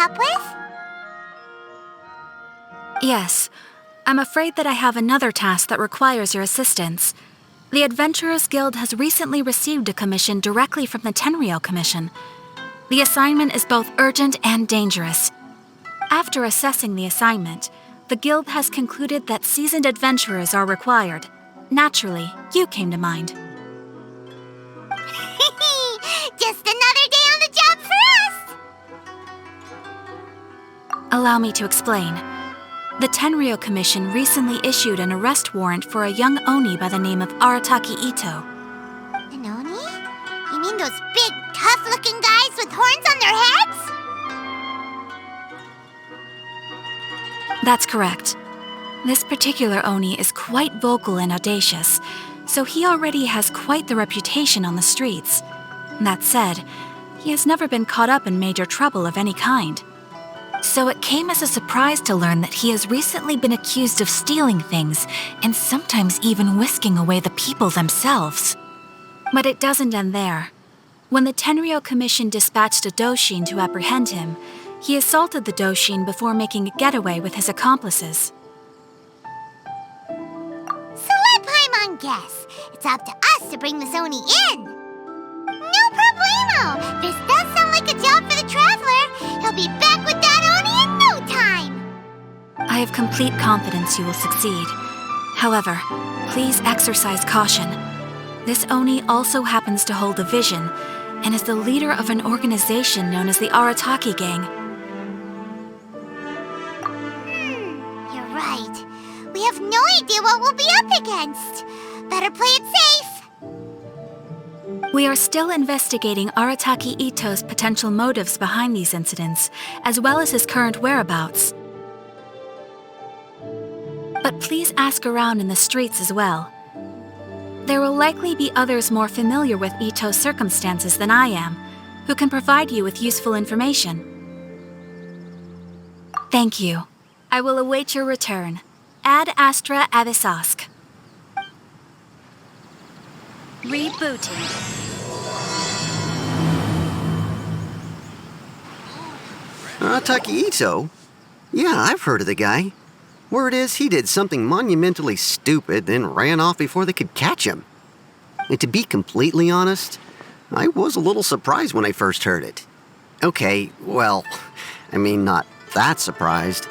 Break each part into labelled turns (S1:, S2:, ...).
S1: up with?
S2: Yes. I'm afraid that I have another task that requires your assistance. The Adventurers Guild has recently received a commission directly from the Tenryou Commission. The assignment is both urgent and dangerous. After assessing the assignment, the Guild has concluded that seasoned adventurers are required. Naturally, you came to mind.
S1: Just another day on the job for us!
S2: Allow me to explain. The Tenryou Commission recently issued an arrest warrant for a young Oni by the name of Arataki Ito.
S1: An Oni? You mean those big, tough-looking guys with horns on their heads?
S2: That's correct. This particular Oni is quite vocal and audacious, so he already has quite the reputation on the streets. That said, he has never been caught up in major trouble of any kind. So it came as a surprise to learn that he has recently been accused of stealing things and sometimes even whisking away the people themselves. But it doesn't end there. When the Tenryou Commission dispatched a Doshin to apprehend him, he assaulted the Doshin before making a getaway with his accomplices.
S1: So let Paimon guess. It's up to us to bring this Oni in. No problemo! This does sound like a job for the Traveler. He'll be back with that Oni in no time!
S2: I have complete confidence you will succeed. However, please exercise caution. This Oni also happens to hold a vision and is the leader of an organization known as the Arataki Gang.
S1: You're right. We have no idea what we'll be up against. Better play it safe.
S2: We are still investigating Arataki Ito's potential motives behind these incidents, as well as his current whereabouts. But please ask around in the streets as well. There will likely be others more familiar with Ito's circumstances than I am, who can provide you with useful information. Thank you. I will await your return. Ad Astra Abyssosque. Rebooting.
S3: Arataki Ito? Yeah, I've heard of the guy. Word is he did something monumentally stupid, then ran off before they could catch him. And to be completely honest, I was a little surprised when I first heard it. Okay, well, I mean, not that surprised.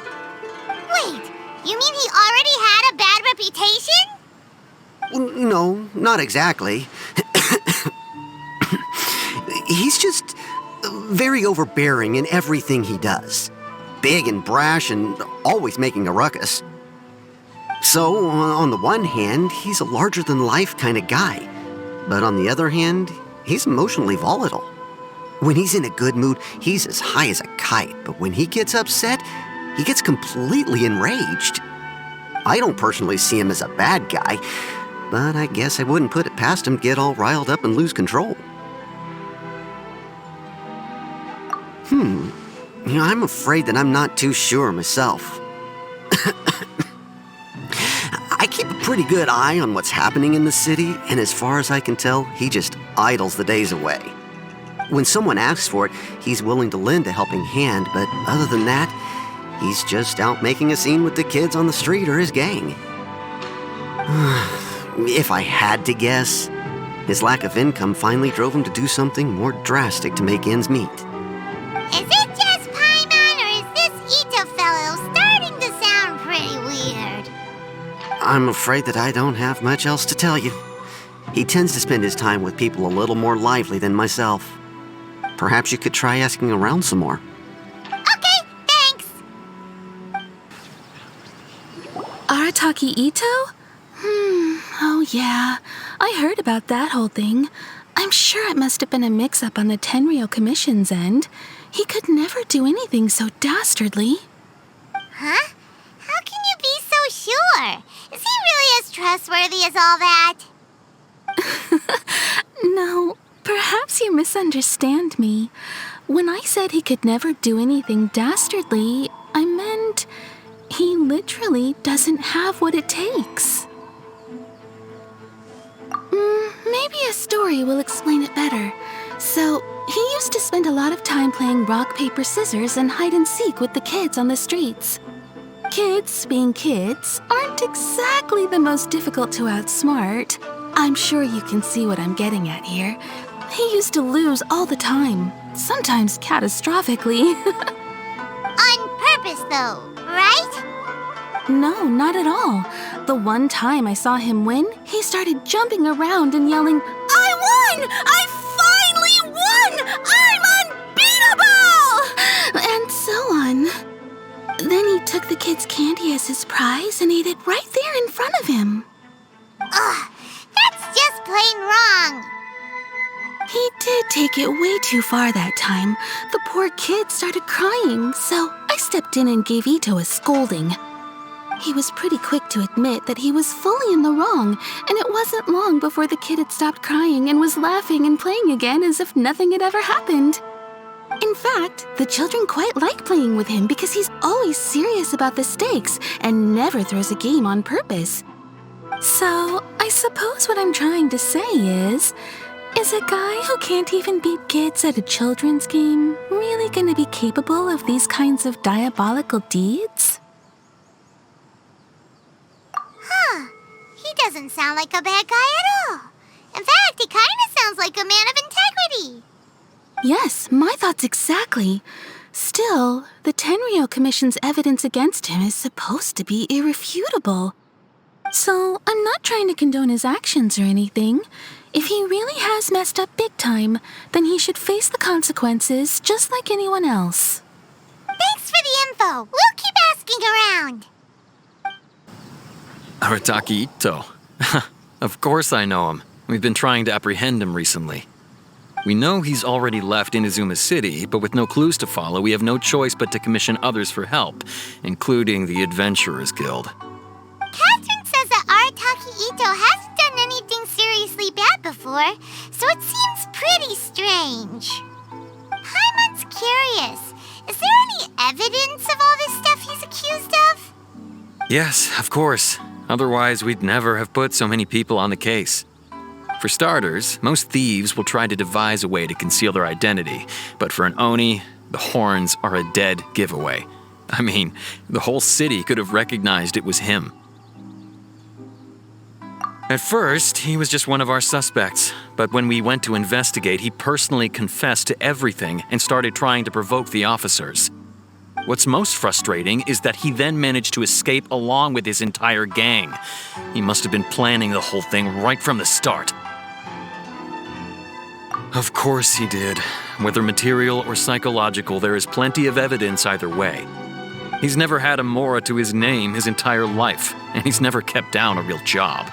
S1: Wait, you mean he already had a bad reputation?
S3: No, not exactly. He's just very overbearing in everything he does. Big and brash and always making a ruckus. So, on the one hand, he's a larger-than-life kind of guy. But on the other hand, he's emotionally volatile. When he's in a good mood, he's as high as a kite. But when he gets upset, he gets completely enraged. I don't personally see him as a bad guy, but I guess I wouldn't put it past him to get all riled up and lose control. I'm afraid that I'm not too sure myself. I keep a pretty good eye on what's happening in the city, and as far as I can tell, he just idles the days away. When someone asks for it, he's willing to lend a helping hand, but other than that, he's just out making a scene with the kids on the street or his gang. If I had to guess, his lack of income finally drove him to do something more drastic to make ends meet.
S1: Is it just Paimon, or is this Ito fellow starting to sound pretty weird?
S3: I'm afraid that I don't have much else to tell you. He tends to spend his time with people a little more lively than myself. Perhaps you could try asking around some more.
S1: Okay, thanks!
S4: Arataki Ito? Oh yeah, I heard about that whole thing. I'm sure it must have been a mix-up on the Tenryou Commission's end. He could never do anything so dastardly.
S1: Huh? How can you be so sure? Is he really as trustworthy as all that?
S4: No, perhaps you misunderstand me. When I said he could never do anything dastardly, I meant he literally doesn't have what it takes. Maybe a story will explain it better. So, He used to spend a lot of time playing rock, paper, scissors and hide and seek with the kids on the streets. Kids, being kids, aren't exactly the most difficult to outsmart. I'm sure you can see what I'm getting at here. He used to lose all the time, sometimes catastrophically.
S1: On purpose, though, right?
S4: No, not at all. The one time I saw him win, he started jumping around and yelling, "I won! I finally won! I'm unbeatable!" And so on. Then he took the kid's candy as his prize and ate it right there in front of him.
S1: Ugh, that's just plain wrong.
S4: He did take it way too far that time. The poor kid started crying, so I stepped in and gave Ito a scolding. He was pretty quick to admit that he was fully in the wrong, and it wasn't long before the kid had stopped crying and was laughing and playing again as if nothing had ever happened. In fact, the children quite like playing with him because he's always serious about the stakes and never throws a game on purpose. So, I suppose what I'm trying to say is a guy who can't even beat kids at a children's game really gonna be capable of these kinds of diabolical deeds?
S1: Huh. He doesn't sound like a bad guy at all. In fact, he kind of sounds like a man of integrity.
S4: Yes, my thoughts exactly. Still, the Tenryou Commission's evidence against him is supposed to be irrefutable. So, I'm not trying to condone his actions or anything. If he really has messed up big time, then he should face the consequences just like anyone else.
S1: Thanks for the info. We'll keep asking around.
S5: Arataki Ito. Of course I know him. We've been trying to apprehend him recently. We know he's already left Inazuma City, but with no clues to follow, we have no choice but to commission others for help, including the Adventurers Guild.
S1: Catherine says that Arataki Ito hasn't done anything seriously bad before, so it seems pretty strange. Paimon's curious. Is there any evidence of all this stuff he's accused of?
S5: Yes, of course. Otherwise, we'd never have put so many people on the case. For starters, most thieves will try to devise a way to conceal their identity, but for an Oni, the horns are a dead giveaway. I mean, the whole city could have recognized it was him. At first, he was just one of our suspects, but when we went to investigate, he personally confessed to everything and started trying to provoke the officers. What's most frustrating is that he then managed to escape along with his entire gang. He must have been planning the whole thing right from the start. Of course he did. Whether material or psychological, there is plenty of evidence either way. He's never had a Mora to his name his entire life, and he's never kept down a real job.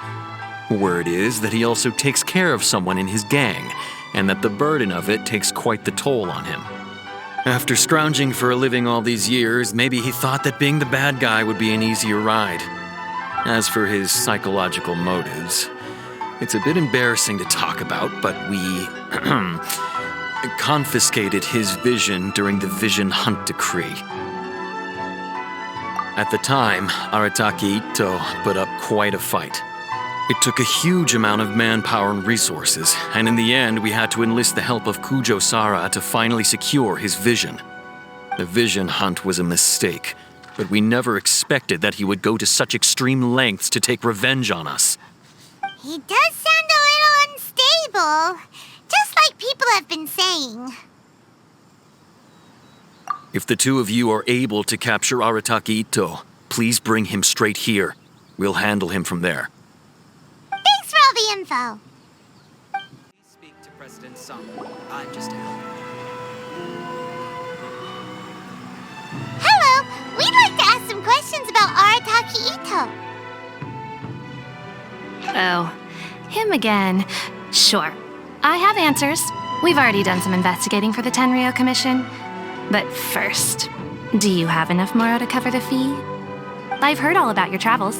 S5: Word is that he also takes care of someone in his gang, and that the burden of it takes quite the toll on him. After scrounging for a living all these years, maybe he thought that being the bad guy would be an easier ride. As for his psychological motives, it's a bit embarrassing to talk about, but we confiscated his vision during the Vision Hunt Decree. At the time, Arataki Ito put up quite a fight. It took a huge amount of manpower and resources, and in the end we had to enlist the help of Kujo Sara to finally secure his vision. The Vision Hunt was a mistake, but we never expected that he would go to such extreme lengths to take revenge on us.
S1: He does sound a little unstable, just like people have been saying.
S5: If the two of you are able to capture Arataki Ito, please bring him straight here. We'll handle him from there.
S1: Thanks for all the info.
S6: Please speak to President Song. I'm just a helper.
S1: Hello, we'd like to ask some questions about Arataki Ito.
S2: Oh, him again. Sure. I have answers. We've already done some investigating for the Tenryou Commission. But first, do you have enough Mora to cover the fee? I've heard all about your travels.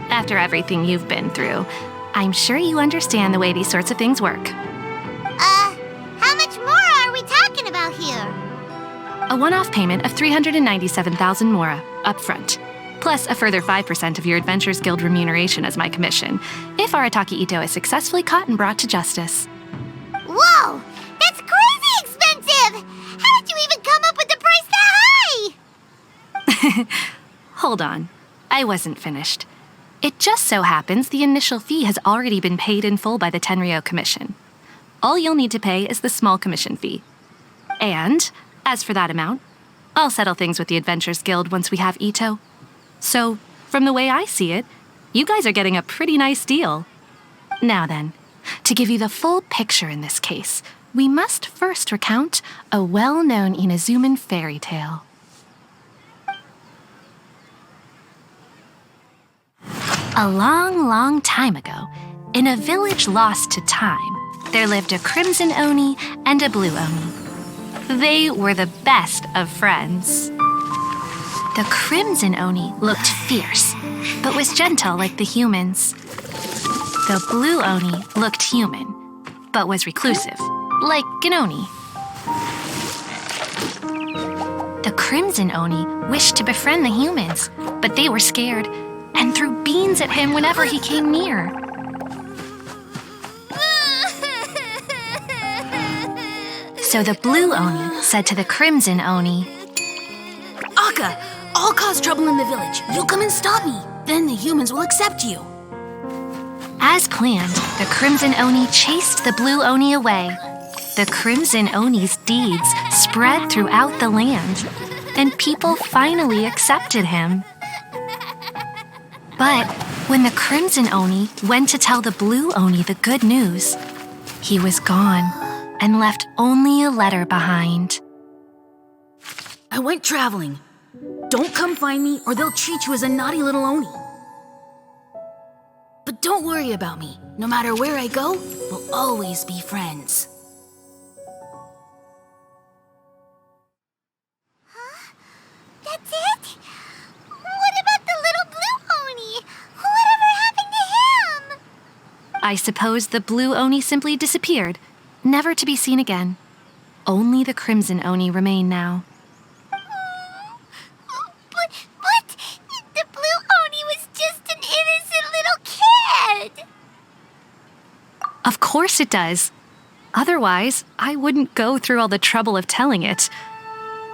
S2: After everything you've been through, I'm sure you understand the way these sorts of things work.
S1: How much Mora are we talking about here?
S2: A one-off payment of 397,000 Mora, up front. Plus a further 5% of your Adventurers Guild remuneration as my commission, if Arataki Ito is successfully caught and brought to justice.
S1: Whoa! That's crazy expensive! expensive! How did you even come up with the price that high?
S2: Hold on. I wasn't finished. It just so happens the initial fee has already been paid in full by the Tenryou Commission. All you'll need to pay is the small commission fee. And, as for that amount, I'll settle things with the Adventurers Guild once we have Ito. So, from the way I see it, you guys are getting a pretty nice deal. Now then, to give you the full picture in this case, we must first recount a well-known Inazuman fairy tale. A long, long time ago, in a village lost to time, there lived a crimson Oni and a blue Oni. They were the best of friends. The crimson Oni looked fierce, but was gentle like the humans. The blue Oni looked human, but was reclusive, like an Oni. The crimson Oni wished to befriend the humans, but they were scared and threw beans at him whenever he came near. So the blue Oni said to the crimson Oni,
S4: Akka, I'll cause trouble in the village. You come and stop me. Then the humans will accept you.
S2: As planned, the crimson Oni chased the blue Oni away. The crimson Oni's deeds spread throughout the land, and people finally accepted him. But when the crimson Oni went to tell the blue Oni the good news, he was gone and left only a letter behind.
S4: I went traveling. Don't come find me or they'll treat you as a naughty little Oni. But don't worry about me. No matter where I go, we'll always be friends.
S1: That's it? What about the little blue Oni? Whatever happened to him?
S2: I suppose the blue Oni simply disappeared, never to be seen again. Only the crimson Oni remain now.
S1: But the blue Oni was just an innocent little kid!
S2: Of course it does. Otherwise, I wouldn't go through all the trouble of telling it.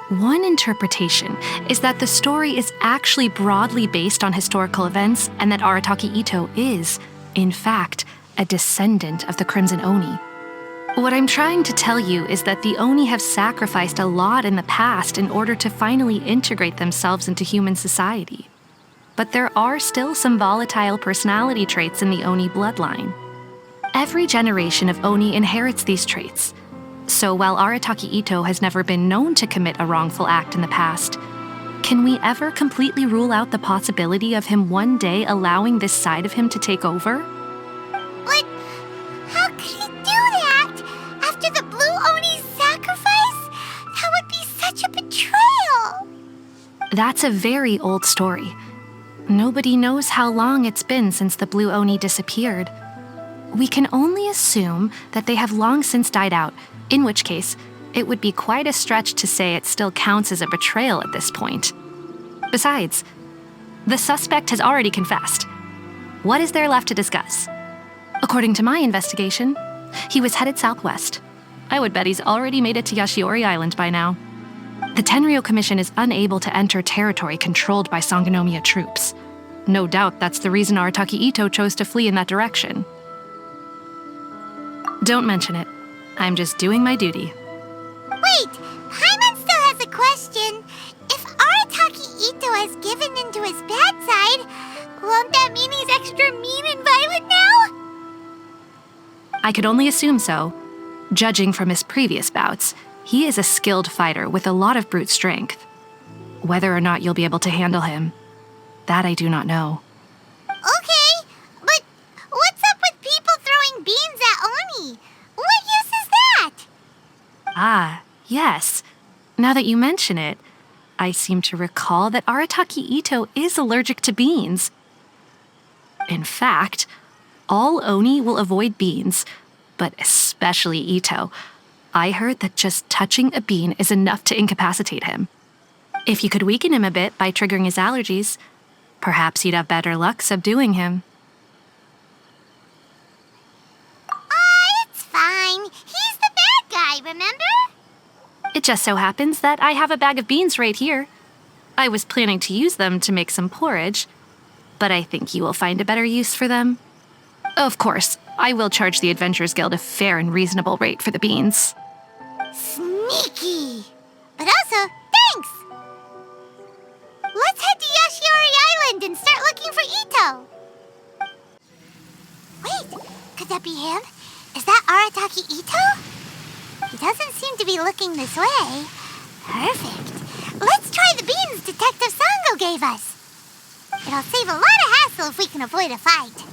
S2: One interpretation is that the story is actually broadly based on historical events and that Arataki Ito is, in fact, a descendant of the Crimson Oni. What I'm trying to tell you is that the Oni have sacrificed a lot in the past in order to finally integrate themselves into human society. But there are still some volatile personality traits in the Oni bloodline. Every generation of Oni inherits these traits. So while Arataki Ito has never been known to commit a wrongful act in the past, can we ever completely rule out the possibility of him one day allowing this side of him to take over?
S1: But how could he do that? After the blue Oni's sacrifice? That would be such a betrayal!
S2: That's a very old story. Nobody knows how long it's been since the blue Oni disappeared. We can only assume that they have long since died out, in which case, it would be quite a stretch to say it still counts as a betrayal at this point. Besides, the suspect has already confessed. What is there left to discuss? According to my investigation, he was headed southwest. I would bet he's already made it to Yashiori Island by now. The Tenryou Commission is unable to enter territory controlled by Sangonomiya troops. No doubt that's the reason Arataki Ito chose to flee in that direction. Don't mention it. I'm just doing my duty.
S1: Wait, Paimon still has a question. If Arataki Ito has given in to his bad side, won't that mean he's extra mean and violent now?
S2: I could only assume so. Judging from his previous bouts, he is a skilled fighter with a lot of brute strength. Whether or not you'll be able to handle him, that I do not know.
S1: Okay, but what's up with people throwing beans at Oni? What use is that?
S2: Ah, yes. Now that you mention it, I seem to recall that Arataki Ito is allergic to beans. In fact, all Oni will avoid beans, but especially Ito. I heard that just touching a bean is enough to incapacitate him. If you could weaken him a bit by triggering his allergies, perhaps you'd have better luck subduing him.
S1: It's fine. He's the bad guy, remember?
S2: Just so happens that I have a bag of beans right here. I was planning to use them to make some porridge, but I think you will find a better use for them. Of course, I will charge the Adventurers Guild a fair and reasonable rate for the beans.
S1: Sneaky! But also, thanks! Let's head to Yashiori Island and start looking for Ito! Wait, could that be him? Is that Arataki Ito? He doesn't seem to be looking this way. Perfect. Let's try the beans Detective Sango gave us. It'll save a lot of hassle if we can avoid a fight.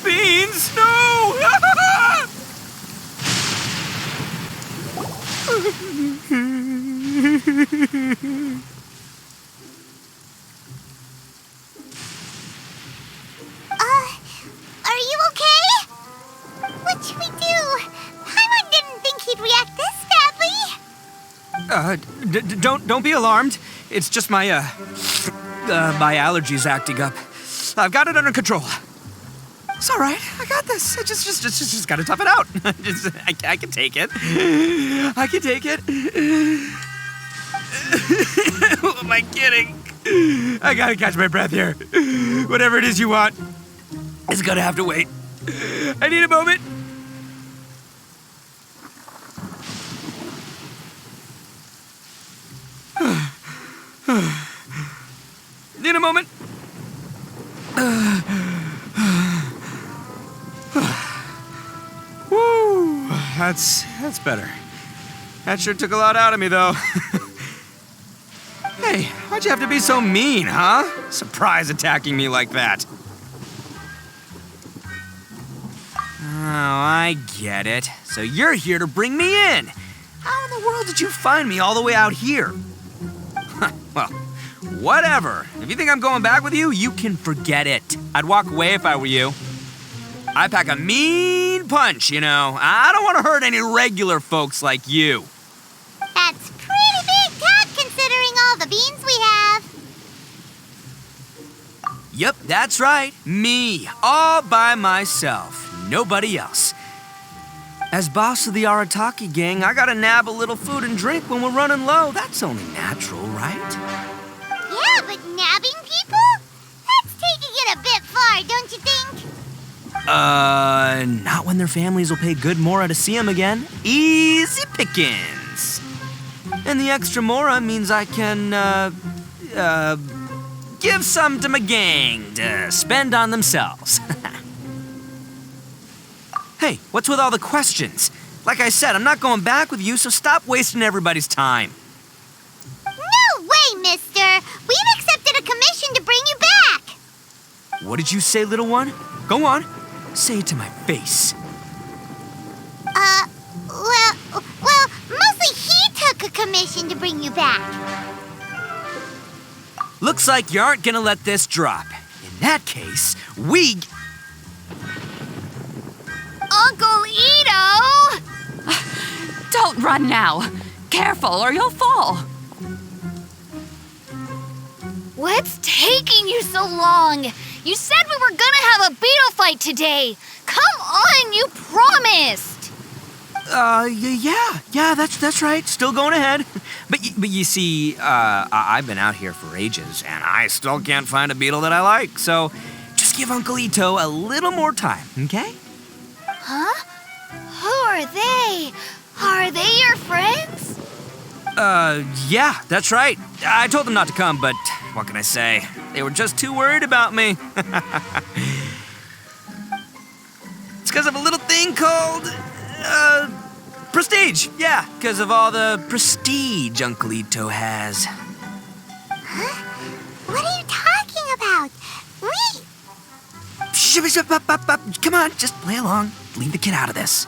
S7: Beans! No!
S1: Are you okay? What should we do? Paimon didn't think he'd react this badly.
S7: Don't be alarmed. It's just my my allergies acting up. I've got it under control. It's all right. I got this. I just gotta tough it out. I can take it. I can take it. Who am I kidding? I gotta catch my breath here. Whatever it is you want, it's gonna have to wait. I need a moment. Need a moment. Woo, that's better. That sure took a lot out of me, though. Hey, why'd you have to be so mean, huh? Surprise attacking me like that. Oh, I get it. So you're here to bring me in. How in the world did you find me all the way out here? Well, whatever. If you think I'm going back with you, you can forget it. I'd walk away if I were you. I pack a mean punch, you know. I don't want to hurt any regular folks like you.
S1: That's pretty big talk considering all the beans we have.
S7: Yep, that's right. Me, all by myself. Nobody else. As boss of the Arataki gang, I gotta nab a little food and drink when we're running low. That's only natural, right?
S1: Yeah, but nabbing people? That's taking it a bit far, don't you think?
S7: Not when their families will pay good mora to see them again. Easy pickings. And the extra mora means I can, give some to my gang to spend on themselves. Hey, what's with all the questions? Like I said, I'm not going back with you, so stop wasting everybody's time.
S1: No way, mister! We've accepted a commission to bring you back!
S7: What did you say, little one? Go on. Say it to my face.
S1: Well, mostly he took a commission to bring you back.
S7: Looks like you aren't gonna let this drop. In that case, we...
S2: Uncle Ito! Don't run now. Careful or you'll fall.
S8: What's taking you so long? You said we were gonna have a beetle fight today. Come on, you promised.
S7: Yeah, that's right. Still going ahead. But you see, I've been out here for ages, and I still can't find a beetle that I like. So just give Uncle Ito a little more time, okay?
S8: Huh? Who are they? Are they your friends?
S7: Yeah, that's right. I told them not to come, but what can I say? They were just too worried about me. It's because of a little thing called, prestige. Yeah, because of all the prestige Uncle Ito has.
S1: Huh? What are you talking about?
S7: Come on, just play along. Leave the kid out of this.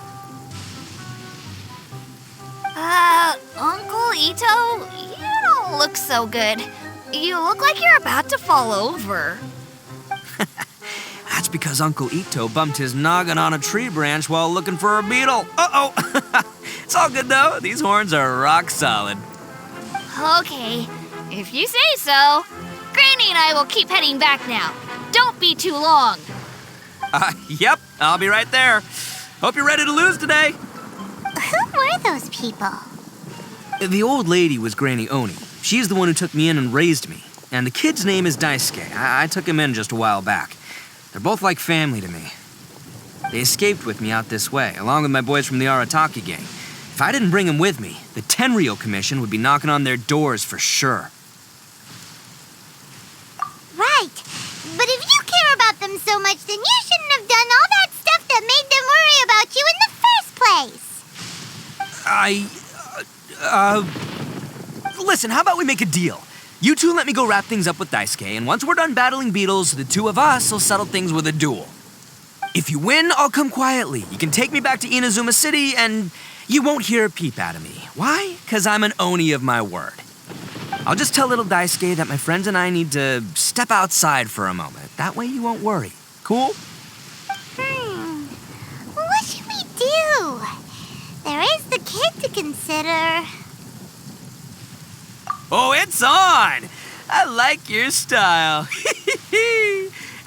S8: Uncle Ito, you don't look so good. You look like you're about to fall over.
S7: That's because Uncle Ito bumped his noggin on a tree branch while looking for a beetle. Uh-oh. It's all good, though. These horns are rock solid.
S8: Okay, if you say so. Granny and I will keep heading back now. Don't be too long.
S7: Yep, I'll be right there. Hope you're ready to lose today.
S1: Who were those people?
S7: The old lady was Granny Oni. She's the one who took me in and raised me. And the kid's name is Daisuke. I took him in just a while back. They're both like family to me. They escaped with me out this way, along with my boys from the Arataki gang. If I didn't bring them with me, the Tenryou Commission would be knocking on their doors for sure.
S1: Right. But if you care about them so much, then you shouldn't have done all that stuff that made them worry about you in the first place.
S7: Listen, how about we make a deal? You two let me go wrap things up with Daisuke, and once we're done battling beetles, the two of us will settle things with a duel. If you win, I'll come quietly. You can take me back to Inazuma City, and you won't hear a peep out of me. Why? 'Cause I'm an Oni of my word. I'll just tell little Daisuke that my friends and I need to step outside for a moment. That way you won't worry. Cool?
S1: What should we do? There is the kid to consider.
S7: Oh, it's on! I like your style.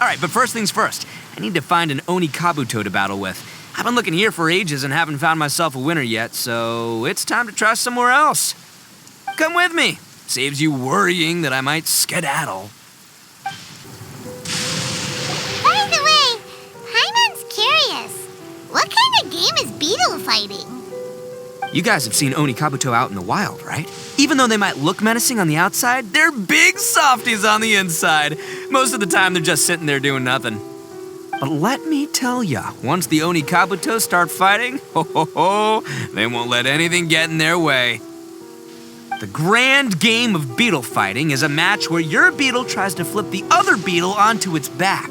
S7: All right, but first things first. I need to find an Oni Kabuto to battle with. I've been looking here for ages and haven't found myself a winner yet, so it's time to try somewhere else. Come with me. Saves you worrying that I might skedaddle.
S1: By the way, Paimon's curious. What kind of game is beetle fighting?
S7: You guys have seen Oni Kabuto out in the wild, right? Even though they might look menacing on the outside, they're big softies on the inside. Most of the time, they're just sitting there doing nothing. But let me tell ya, once the Oni Kabuto start fighting, they won't let anything get in their way. The grand game of beetle fighting is a match where your beetle tries to flip the other beetle onto its back.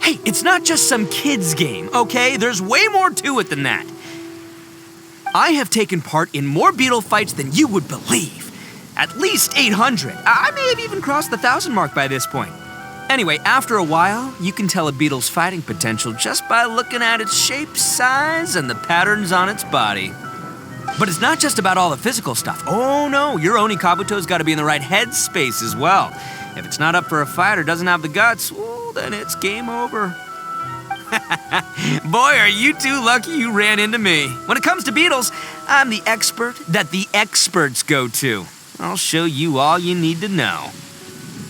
S7: Hey, it's not just some kid's game, okay? There's way more to it than that. I have taken part in more beetle fights than you would believe. At least 800. I may have even crossed the 1,000 mark by this point. Anyway, after a while, you can tell a beetle's fighting potential just by looking at its shape, size, and the patterns on its body. But it's not just about all the physical stuff. Oh no, your Oni Kabuto's got to be in the right headspace as well. If it's not up for a fight or doesn't have the guts, well, then it's game over. Boy, are you two lucky you ran into me. When it comes to beetles, I'm the expert that the experts go to. I'll show you all you need to know.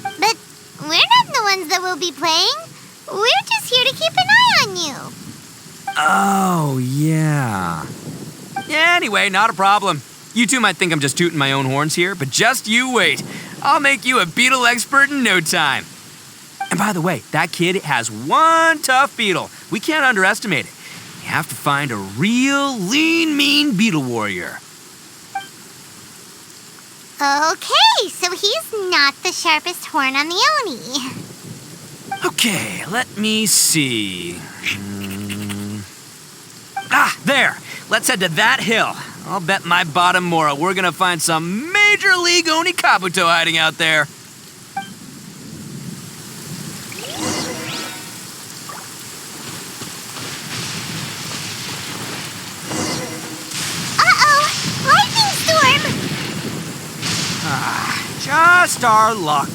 S1: But we're not the ones that will be playing. We're just here to keep an eye on you.
S7: Oh, yeah. Anyway, not a problem. You two might think I'm just tooting my own horns here, but just you wait. I'll make you a beetle expert in no time. And by the way, that kid has one tough beetle. We can't underestimate it. You have to find a real lean, mean beetle warrior.
S1: Okay, so he's not the sharpest horn on the Oni.
S7: Okay, let me see. Ah, there. Let's head to that hill. I'll bet my bottom Mora we're gonna find some major league Oni Kabuto hiding out there.
S1: Uh-oh! Lightning storm!
S7: Just our luck.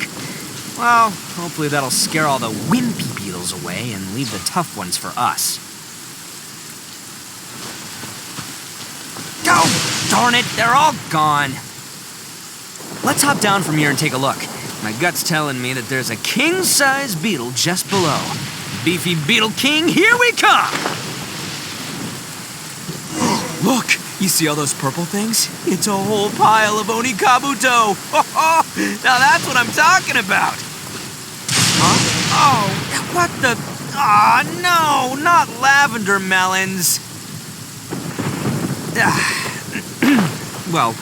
S7: Well, hopefully that'll scare all the wimpy beetles away and leave the tough ones for us. Oh, darn it, they're all gone. Let's hop down from here and take a look. My gut's telling me that there's a king-size beetle just below. Beefy Beetle King, here we come! Look, you see all those purple things? It's a whole pile of Oni Kabuto. Now that's what I'm talking about. Huh? Oh, what the... Ah, no, not lavender melons. Well,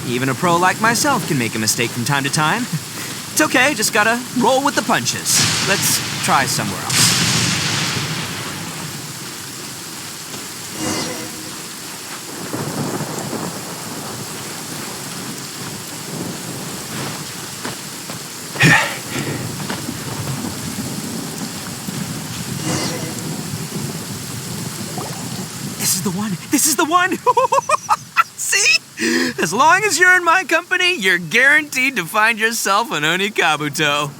S7: even a pro like myself can make a mistake from time to time. It's okay, just gotta roll with the punches. Let's try somewhere else. This is the one! See? As long as you're in my company, you're guaranteed to find yourself an Oni Kabuto.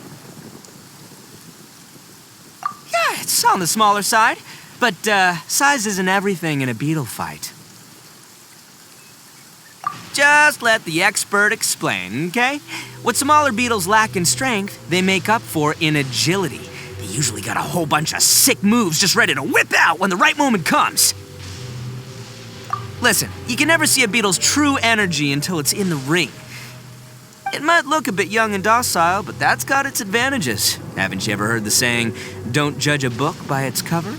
S7: Yeah, it's on the smaller side. But size isn't everything in a beetle fight. Just let the expert explain, okay? What smaller beetles lack in strength, they make up for in agility. They usually got a whole bunch of sick moves just ready to whip out when the right moment comes. Listen, you can never see a beetle's true energy until it's in the ring. It might look a bit young and docile, but that's got its advantages. Haven't you ever heard the saying, don't judge a book by its cover?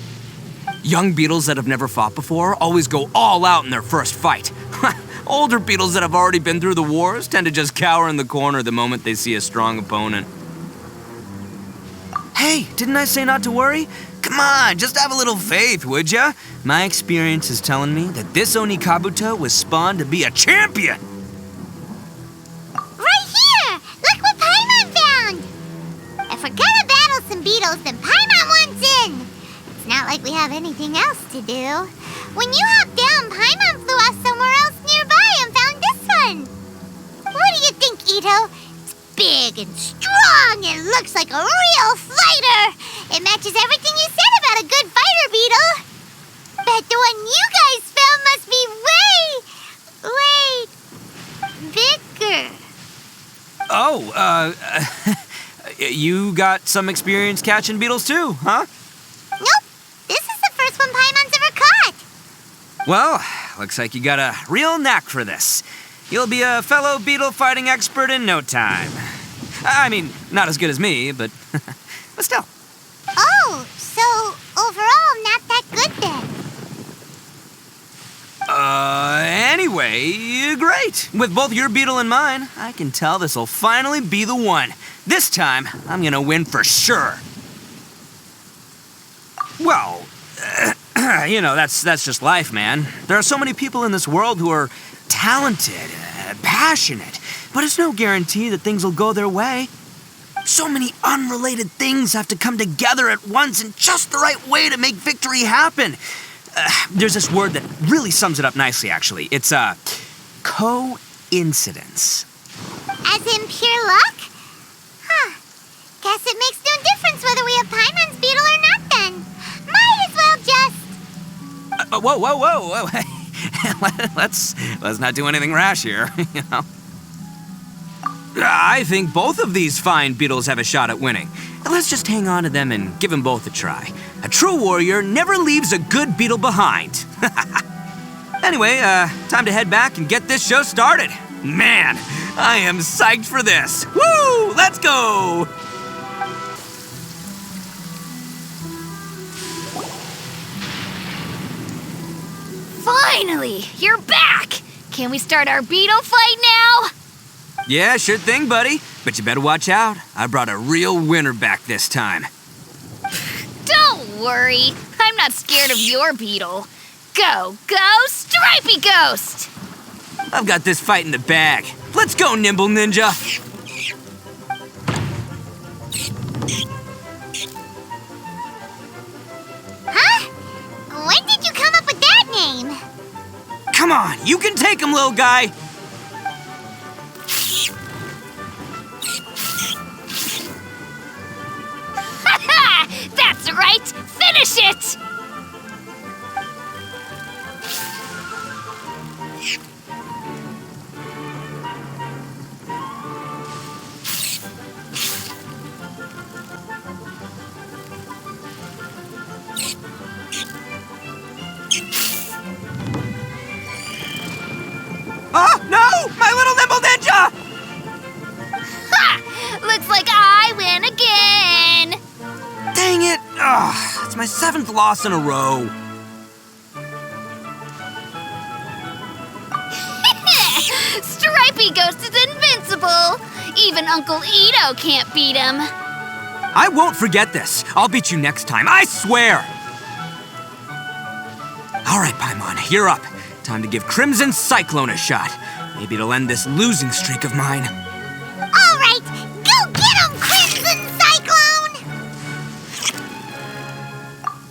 S7: Young beetles that have never fought before always go all out in their first fight. Older beetles that have already been through the wars tend to just cower in the corner the moment they see a strong opponent. Hey, didn't I say not to worry? Come on, just have a little faith, would ya? My experience is telling me that this Oni Kabuto was spawned to be a champion!
S1: Right here! Look what Paimon found! If we're gonna battle some beetles, then Paimon wants in! It's not like we have anything else to do. When you hopped down, Paimon flew off somewhere else nearby and found this one! What do you think, Ito? It's big and strong and looks like a real fighter! It matches everything you said about a good fighter beetle! Bet the one you guys found must be bigger.
S7: Oh, you got some experience catching beetles too, huh?
S1: Nope, this is the first one Paimon's ever caught.
S7: Well, looks like you got a real knack for this. You'll be a fellow beetle fighting expert in no time. I mean, not as good as me, but but still.
S1: Oh, so overall not that good then.
S7: Anyway, great. With both your beetle and mine, I can tell this'll finally be the one. This time, I'm gonna win for sure. Well, that's just life, man. There are so many people in this world who are talented, passionate, but it's no guarantee that things will go their way. So many unrelated things have to come together at once in just the right way to make victory happen. There's this word that really sums it up nicely, actually. It's, coincidence.
S1: As in pure luck? Huh. Guess it makes no difference whether we have Paimon's beetle or not then. Might as well just...
S7: Whoa. Let's not do anything rash here, you know. I think both of these fine beetles have a shot at winning. Let's just hang on to them and give them both a try. A true warrior never leaves a good beetle behind. Anyway, time to head back and get this show started. Man, I am psyched for this. Woo! Let's go!
S8: Finally, you're back! Can we start our beetle fight now?
S7: Yeah, sure thing, buddy. But you better watch out. I brought a real winner back this time.
S8: Don't worry. I'm not scared of your beetle. Go, Stripey Ghost!
S7: I've got this fight in the bag. Let's go, Nimble Ninja!
S1: Huh? When did you come up with that name?
S7: Come on, you can take him, little guy!
S8: That's right! Finish it!
S7: Oh, no! My little Nimble Ninja!
S8: Ha! Looks like I win again!
S7: Dang it! Ugh, it's my 7th loss in a row.
S8: Stripey Ghost is invincible! Even Uncle Ito can't beat him.
S7: I won't forget this. I'll beat you next time, I swear! All right, Paimon, you're up. Time to give Crimson Cyclone a shot. Maybe it'll end this losing streak of mine.
S1: All right, go get him, Crimson Cyclone!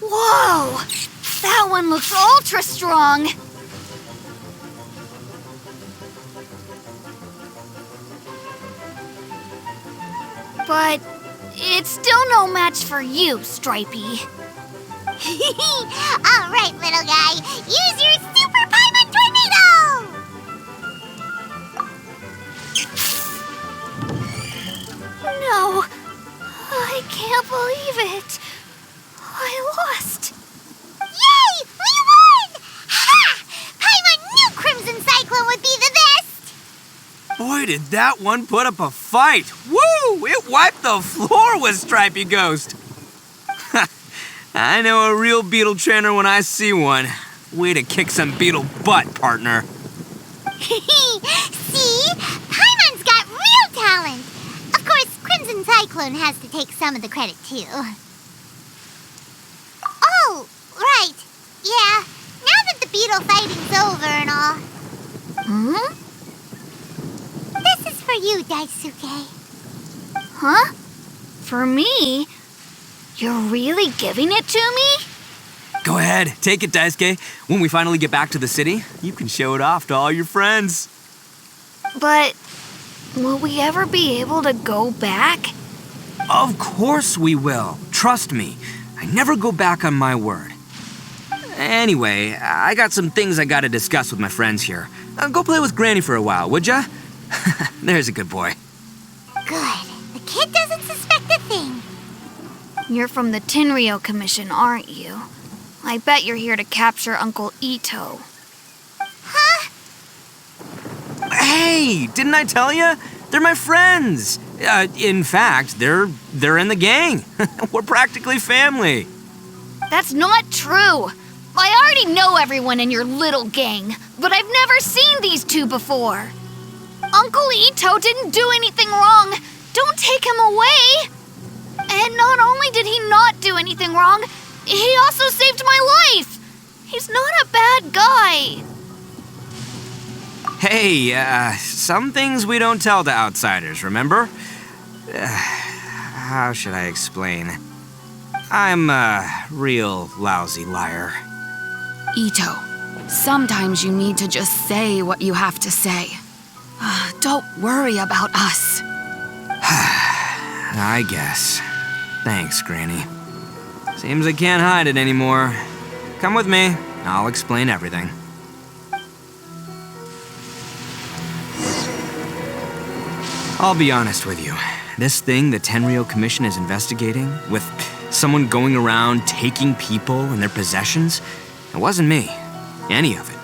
S8: Whoa! That one looks ultra strong. But it's still no match for you, Stripey.
S1: All right, little guy. Use your Super Paimon Tornado!
S8: No, I can't believe it. I lost.
S1: Yay! We won! Ha! Paimon knew Crimson Cyclone would be the best!
S7: Boy, did that one put up a fight. Woo! It wiped the floor with Stripey Ghost. I know a real beetle trainer when I see one. Way to kick some beetle butt, partner.
S1: See? Paimon's got real talent! Of course, Crimson Cyclone has to take some of the credit, too. Oh, right. Yeah, now that the beetle fighting's over and all. This is for you, Daisuke.
S8: Huh? For me? You're really giving it to me?
S7: Go ahead, take it, Daisuke. When we finally get back to the city, you can show it off to all your friends.
S8: But will we ever be able to go back?
S7: Of course we will. Trust me. I never go back on my word. Anyway, I got some things I gotta discuss with my friends here. Go play with Granny for a while, would ya? There's a good boy.
S1: Good. The kid doesn't suspect a thing.
S8: You're from the Tenryou Commission, aren't you? I bet you're here to capture Uncle Ito.
S1: Huh?
S7: Hey, didn't I tell you? They're my friends. In fact, they're in the gang. We're practically family.
S8: That's not true. I already know everyone in your little gang, but I've never seen these two before. Uncle Ito didn't do anything wrong. Don't take him away. And not only did he not do anything wrong, he also saved my life. He's not a bad guy.
S7: Hey, some things we don't tell to outsiders, remember? How should I explain? I'm a real lousy liar.
S2: Ito, sometimes you need to just say what you have to say. Don't worry about us.
S7: I guess. Thanks, Granny. Seems I can't hide it anymore. Come with me. I'll explain everything. I'll be honest with you. This thing the Tenryou Commission is investigating, with someone going around taking people and their possessions, it wasn't me. Any of it.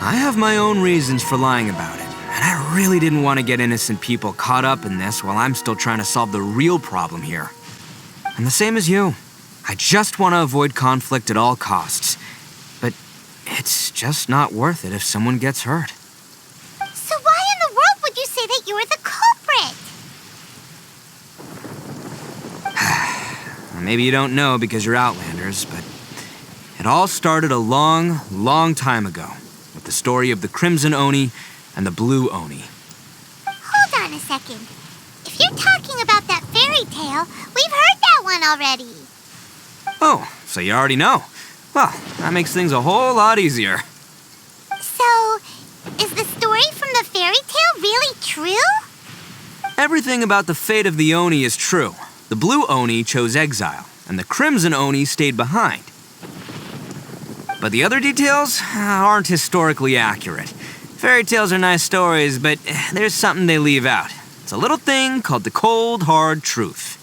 S7: I have my own reasons for lying about it, and I really didn't want to get innocent people caught up in this while I'm still trying to solve the real problem here. I'm the same as you. I just want to avoid conflict at all costs. But it's just not worth it if someone gets hurt.
S1: So why in the world would you say that you were the culprit?
S7: Maybe you don't know because you're Outlanders, but it all started a long, long time ago with the story of the Crimson Oni and the Blue Oni.
S1: Hold on a second. If you're talking about that fairy tale, we've heard that one already.
S7: Oh, so you already know. Well, that makes things a whole lot easier.
S1: So, is the story from the fairy tale really true?
S7: Everything about the fate of the Oni is true. The Blue Oni chose exile, and the Crimson Oni stayed behind. But the other details aren't historically accurate. Fairy tales are nice stories, but there's something they leave out. It's a little thing called the cold, hard truth.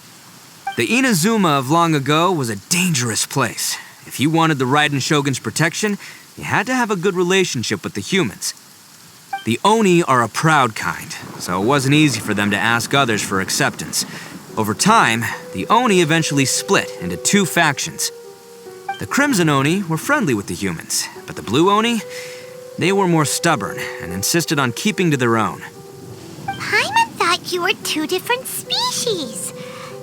S7: The Inazuma of long ago was a dangerous place. If you wanted the Raiden Shogun's protection, you had to have a good relationship with the humans. The Oni are a proud kind, so it wasn't easy for them to ask others for acceptance. Over time, the Oni eventually split into two factions. The Crimson Oni were friendly with the humans, but the Blue Oni, they were more stubborn and insisted on keeping to their own.
S1: Paimon thought you were two different species.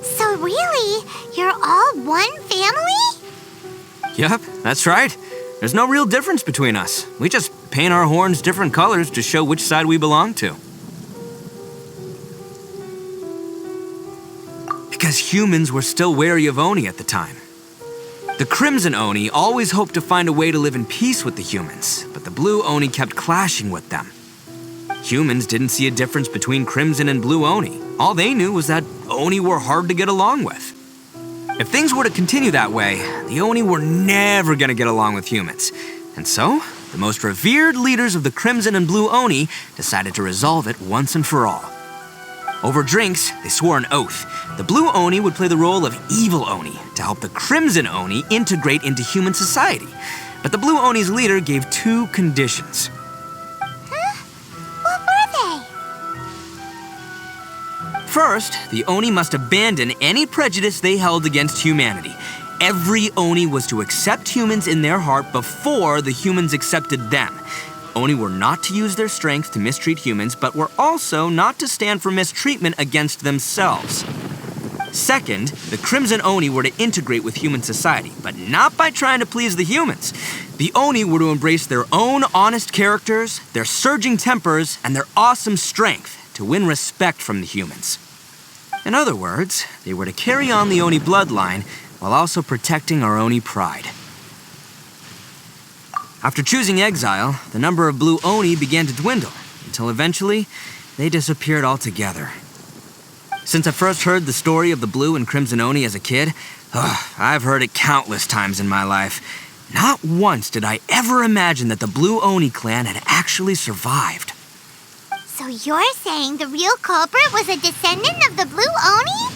S1: So really, you're all one family?
S7: Yep, that's right. There's no real difference between us. We just paint our horns different colors to show which side we belong to. Because humans were still wary of Oni at the time. The Crimson Oni always hoped to find a way to live in peace with the humans, but the Blue Oni kept clashing with them. Humans didn't see a difference between Crimson and Blue Oni. All they knew was that Oni were hard to get along with. If things were to continue that way, the Oni were never gonna get along with humans. And so, the most revered leaders of the Crimson and Blue Oni decided to resolve it once and for all. Over drinks, they swore an oath. The Blue Oni would play the role of evil Oni to help the Crimson Oni integrate into human society. But the Blue Oni's leader gave 2 conditions.
S1: What were they?
S7: First, the Oni must abandon any prejudice they held against humanity. Every Oni was to accept humans in their heart before the humans accepted them. Oni were not to use their strength to mistreat humans, but were also not to stand for mistreatment against themselves. Second, the Crimson Oni were to integrate with human society, but not by trying to please the humans. The Oni were to embrace their own honest characters, their surging tempers, and their awesome strength to win respect from the humans. In other words, they were to carry on the Oni bloodline while also protecting our Oni pride. After choosing exile, the number of Blue Oni began to dwindle, until eventually, they disappeared altogether. Since I first heard the story of the Blue and Crimson Oni as a kid, I've heard it countless times in my life. Not once did I ever imagine that the Blue Oni clan had actually survived.
S1: So you're saying the real culprit was a descendant of the Blue Oni?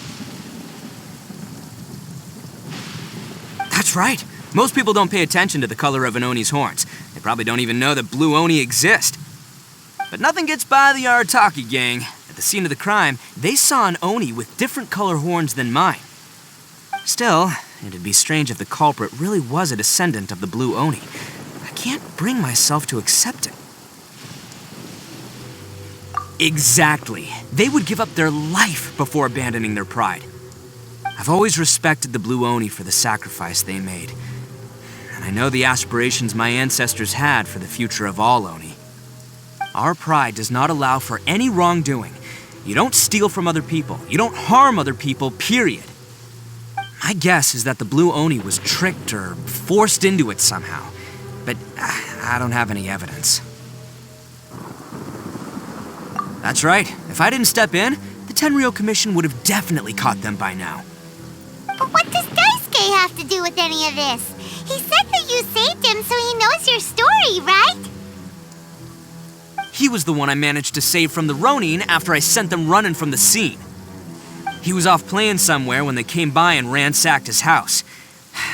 S7: That's right. Most people don't pay attention to the color of an Oni's horns. They probably don't even know that Blue Oni exist. But nothing gets by the Arataki gang. At the scene of the crime, they saw an Oni with different color horns than mine. Still, it'd be strange if the culprit really was a descendant of the Blue Oni. I can't bring myself to accept it. Exactly. They would give up their life before abandoning their pride. I've always respected the Blue Oni for the sacrifice they made. And I know the aspirations my ancestors had for the future of all Oni. Our pride does not allow for any wrongdoing. You don't steal from other people. You don't harm other people, period. My guess is that the Blue Oni was tricked or forced into it somehow. But I don't have any evidence. That's right. If I didn't step in, the Tenryou Commission would have definitely caught them by now.
S1: But what does Daisuke have to do with any of this? He said that you saved him, so he knows your story, right?
S7: He was the one I managed to save from the Ronin after I sent them running from the scene. He was off playing somewhere when they came by and ransacked his house.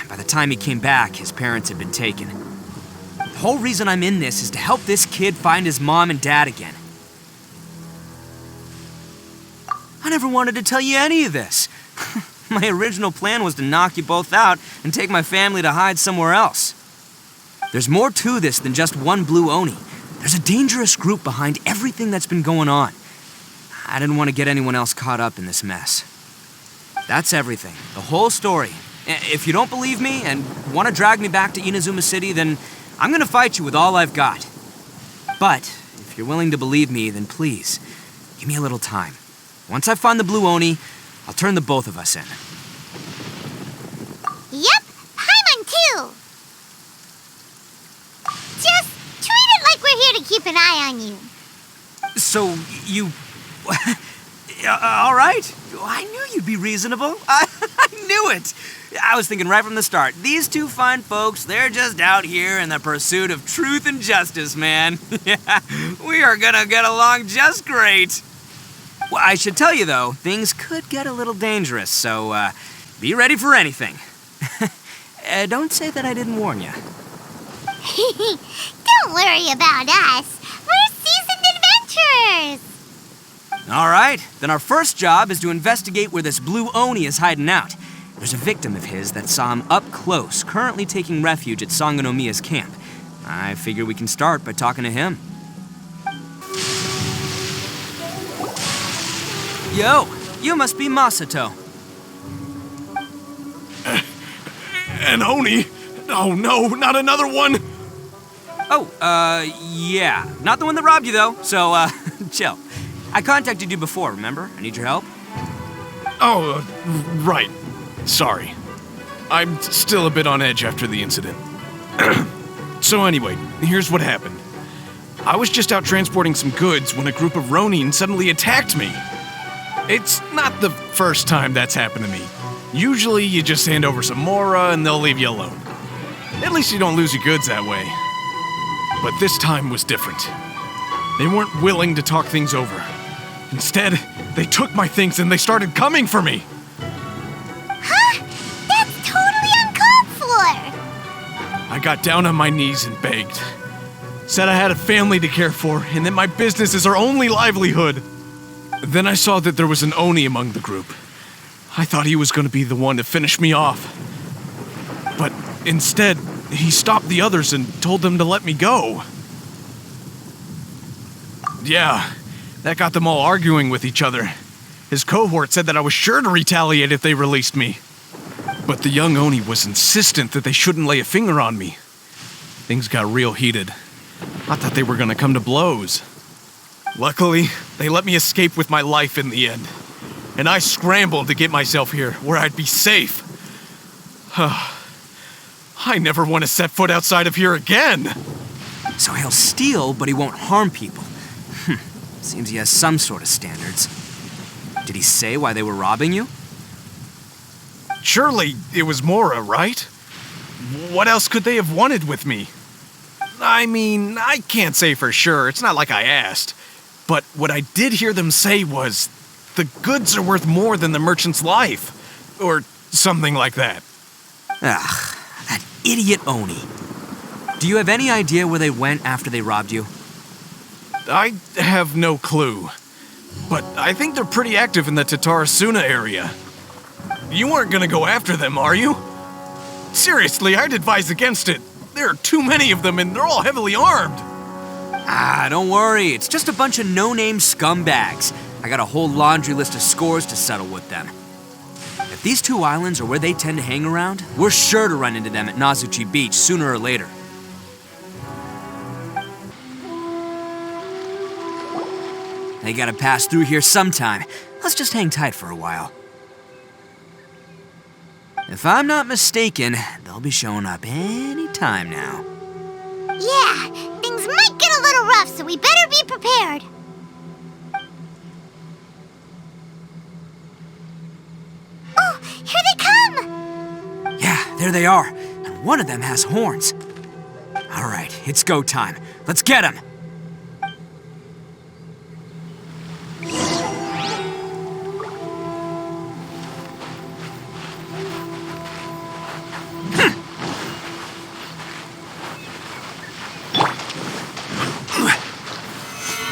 S7: By the time he came back, his parents had been taken. The whole reason I'm in this is to help this kid find his mom and dad again. I never wanted to tell you any of this. My original plan was to knock you both out and take my family to hide somewhere else. There's more to this than just one Blue Oni. There's a dangerous group behind everything that's been going on. I didn't want to get anyone else caught up in this mess. That's everything, the whole story. If you don't believe me and want to drag me back to Inazuma City, then I'm going to fight you with all I've got. But if you're willing to believe me, then please, give me a little time. Once I find the Blue Oni, I'll turn the both of us in.
S1: Yep, Paimon too. Just treat it like we're here to keep an eye on you.
S7: So, you... all right. I knew you'd be reasonable. I knew it. I was thinking right from the start, these two fine folks, they're just out here in the pursuit of truth and justice, man. Yeah, we are gonna get along just great. Well, I should tell you, though, things could get a little dangerous, so be ready for anything. Don't say that I didn't warn you.
S1: Don't worry about us. We're seasoned adventurers.
S7: All right, then our first job is to investigate where this Blue Oni is hiding out. There's a victim of his that saw him up close, currently taking refuge at Sangonomiya's camp. I figure we can start by talking to him. Yo, you must be Masato.
S9: An Oni? Oh no, not another one!
S7: Oh, yeah. Not the one that robbed you, though, so, chill. I contacted you before, remember? I need your help.
S9: Oh, right. Sorry. I'm still a bit on edge after the incident. So anyway, here's what happened. I was just out transporting some goods when a group of Ronin suddenly attacked me. It's not the first time that's happened to me. Usually you just hand over some Mora and they'll leave you alone. At least you don't lose your goods that way. But this time was different. They weren't willing to talk things over. Instead, they took my things and they started coming for me.
S1: Huh? That's totally uncalled for!
S9: I got down on my knees and begged. Said I had a family to care for and that my business is our only livelihood. Then I saw that there was an Oni among the group. I thought he was going to be the one to finish me off. But instead, he stopped the others and told them to let me go. Yeah, that got them all arguing with each other. His cohort said that I was sure to retaliate if they released me. But the young Oni was insistent that they shouldn't lay a finger on me. Things got real heated. I thought they were going to come to blows. Luckily, they let me escape with my life in the end. And I scrambled to get myself here, where I'd be safe. I never want to set foot outside of here again.
S7: So he'll steal, but he won't harm people. Seems he has some sort of standards. Did he say why they were robbing you?
S9: Surely it was Mora, right? What else could they have wanted with me? I mean, I can't say for sure. It's not like I asked. But what I did hear them say was, the goods are worth more than the merchant's life. Or something like that.
S7: Ugh, that idiot Oni. Do you have any idea where they went after they robbed you?
S9: I have no clue. But I think they're pretty active in the Tatarasuna area. You aren't gonna go after them, are you? Seriously, I'd advise against it. There are too many of them and they're all heavily armed.
S7: Don't worry. It's just a bunch of no-name scumbags. I got a whole laundry list of scores to settle with them. If these two islands are where they tend to hang around, we're sure to run into them at Nazuchi Beach sooner or later. They gotta pass through here sometime. Let's just hang tight for a while. If I'm not mistaken, they'll be showing up any time now.
S1: Yeah, things might get a little rough, so we better be prepared. Oh, here they come!
S7: Yeah, there they are. And one of them has horns. All right, it's go time. Let's get him!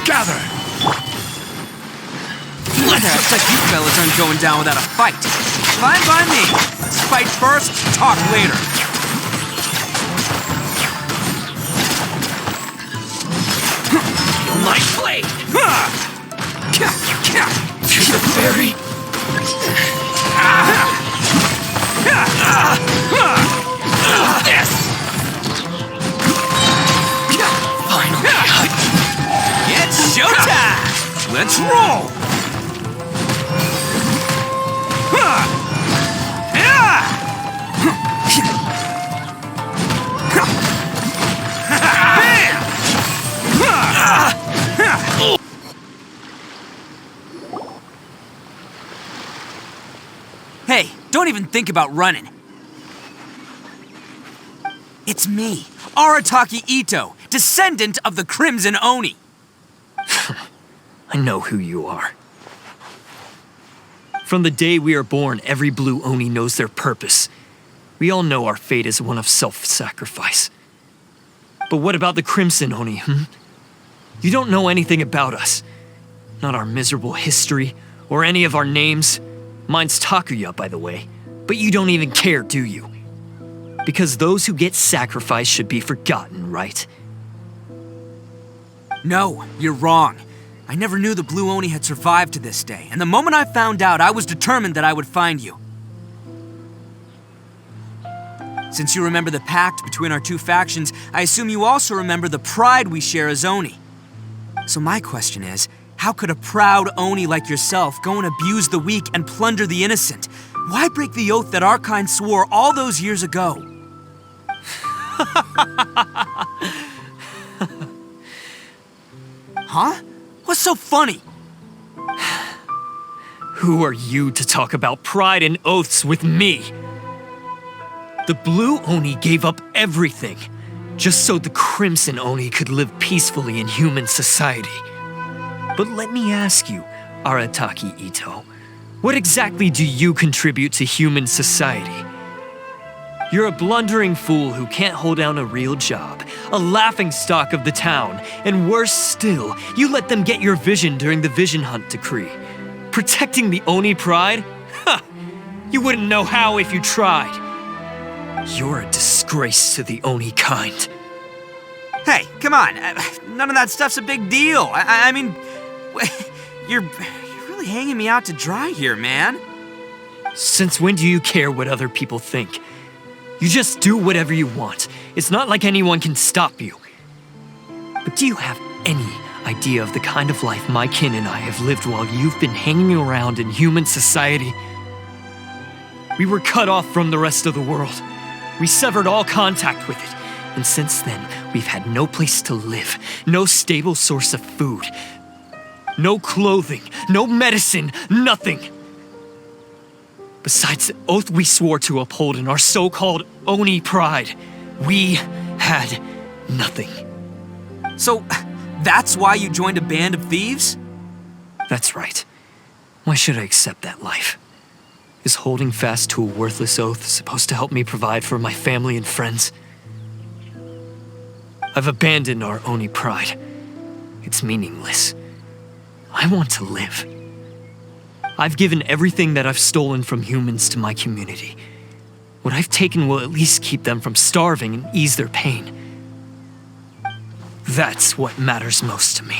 S9: Gather!
S7: Looks like you fellas aren't going down without a fight. Fine by me. Let's fight first, talk later.
S5: Nice blade!
S9: To the ferry!
S5: This! Finally!
S7: It's showtime! Let's roll! Hey, don't even think about running. It's me, Arataki Ito, descendant of the Crimson Oni.
S5: I know who you are. From the day we are born, every blue Oni knows their purpose. We all know our fate is one of self-sacrifice. But what about the Crimson Oni, You don't know anything about us. Not our miserable history, or any of our names. Mine's Takuya, by the way. But you don't even care, do you? Because those who get sacrificed should be forgotten, right?
S7: No, you're wrong. I never knew the Blue Oni had survived to this day, and the moment I found out, I was determined that I would find you. Since you remember the pact between our two factions, I assume you also remember the pride we share as Oni. So my question is, how could a proud Oni like yourself go and abuse the weak and plunder the innocent? Why break the oath that our kind swore all those years ago? Huh? What's so funny?
S5: Who
S10: Who are you to talk about pride and oaths with me? The Blue Oni gave up everything just so the Crimson Oni could live peacefully in human society. But let me ask you, Arataki Ito, what exactly do you contribute to human society? You're a blundering fool who can't hold down a real job, a laughingstock of the town, and worse still, you let them get your vision during the Vision Hunt decree. Protecting the Oni pride? Ha! You wouldn't know how if you tried. You're a disgrace to the Oni kind.
S7: Hey, come on. None of that stuff's a big deal. I mean, you're really hanging me out to dry here, man.
S10: Since when do you care what other people think? You just do whatever you want. It's not like anyone can stop you. But do you have any idea of the kind of life my kin and I have lived while you've been hanging around in human society? We were cut off from the rest of the world. We severed all contact with it. And since then, we've had no place to live, no stable source of food, no clothing, no medicine, nothing. Besides the oath we swore to uphold in our so-called Oni pride, we had nothing.
S7: So, that's why you joined a band of thieves?
S10: That's right. Why should I accept that life? Is holding fast to a worthless oath supposed to help me provide for my family and friends? I've abandoned our Oni pride. It's meaningless. I want to live. I've given everything that I've stolen from humans to my community. What I've taken will at least keep them from starving and ease their pain. That's what matters most to me.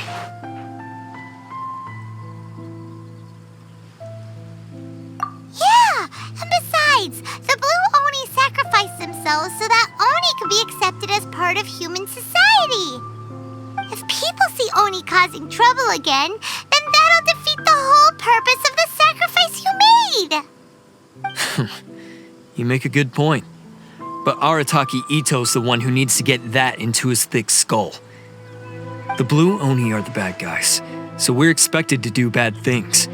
S1: And besides, the Blue Oni sacrificed themselves so that Oni could be accepted as part of human society. If people see Oni causing trouble again, then that'll defeat the whole purpose of the sacrifice you made.
S10: You make a good point. But Arataki Ito's the one who needs to get that into his thick skull. The Blue Oni are the bad guys, so we're expected to do bad things.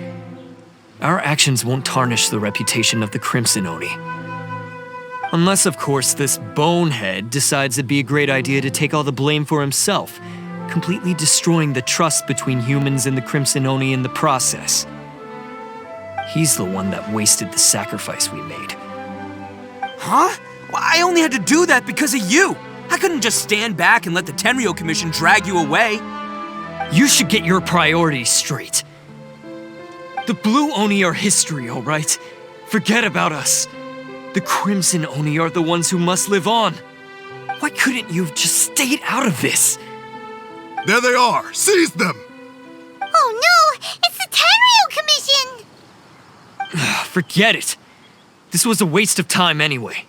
S10: Our actions won't tarnish the reputation of the Crimson Oni. Unless, of course, this bonehead decides it'd be a great idea to take all the blame for himself, completely destroying the trust between humans and the Crimson Oni in the process. He's the one that wasted the sacrifice we made.
S7: Huh? Well, I only had to do that because of you. I couldn't just stand back and let the Tenryo Commission drag you away.
S10: You should get your priorities straight. The Blue Oni are history, all right? Forget about us. The Crimson Oni are the ones who must live on. Why couldn't you have just stayed out of this?
S11: There they are! Seize them!
S1: Oh no! It's the Tenryo Commission!
S10: Forget it. This was a waste of time anyway.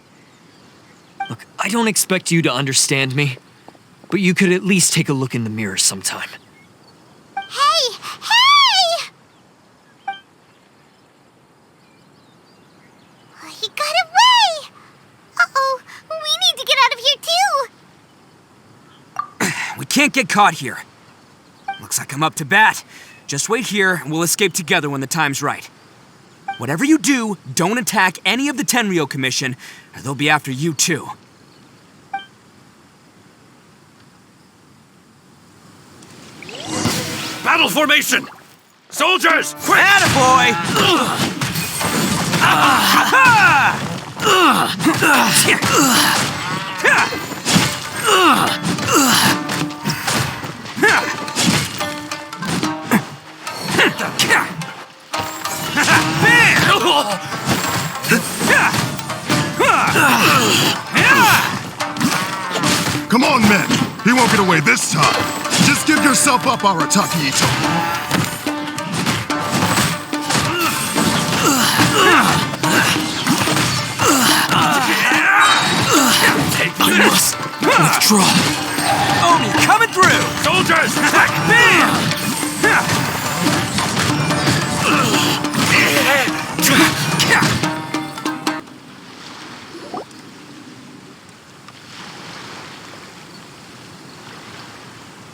S10: Look, I don't expect you to understand me, but you could at least take a look in the mirror sometime.
S1: Hey! He got away! Uh-oh, we need to get out of here too!
S7: We can't get caught here. Looks like I'm up to bat. Just wait here and we'll escape together when the time's right. Whatever you do, don't attack any of the Tenryo Commission, or they'll be after you too.
S9: Battle formation! Soldiers, quick!
S7: Attaboy!
S11: Come on, men! He won't get away this time! Just give yourself up, Arataki Ito!
S9: I must withdraw.
S7: Oni coming through!
S9: Soldiers, attack!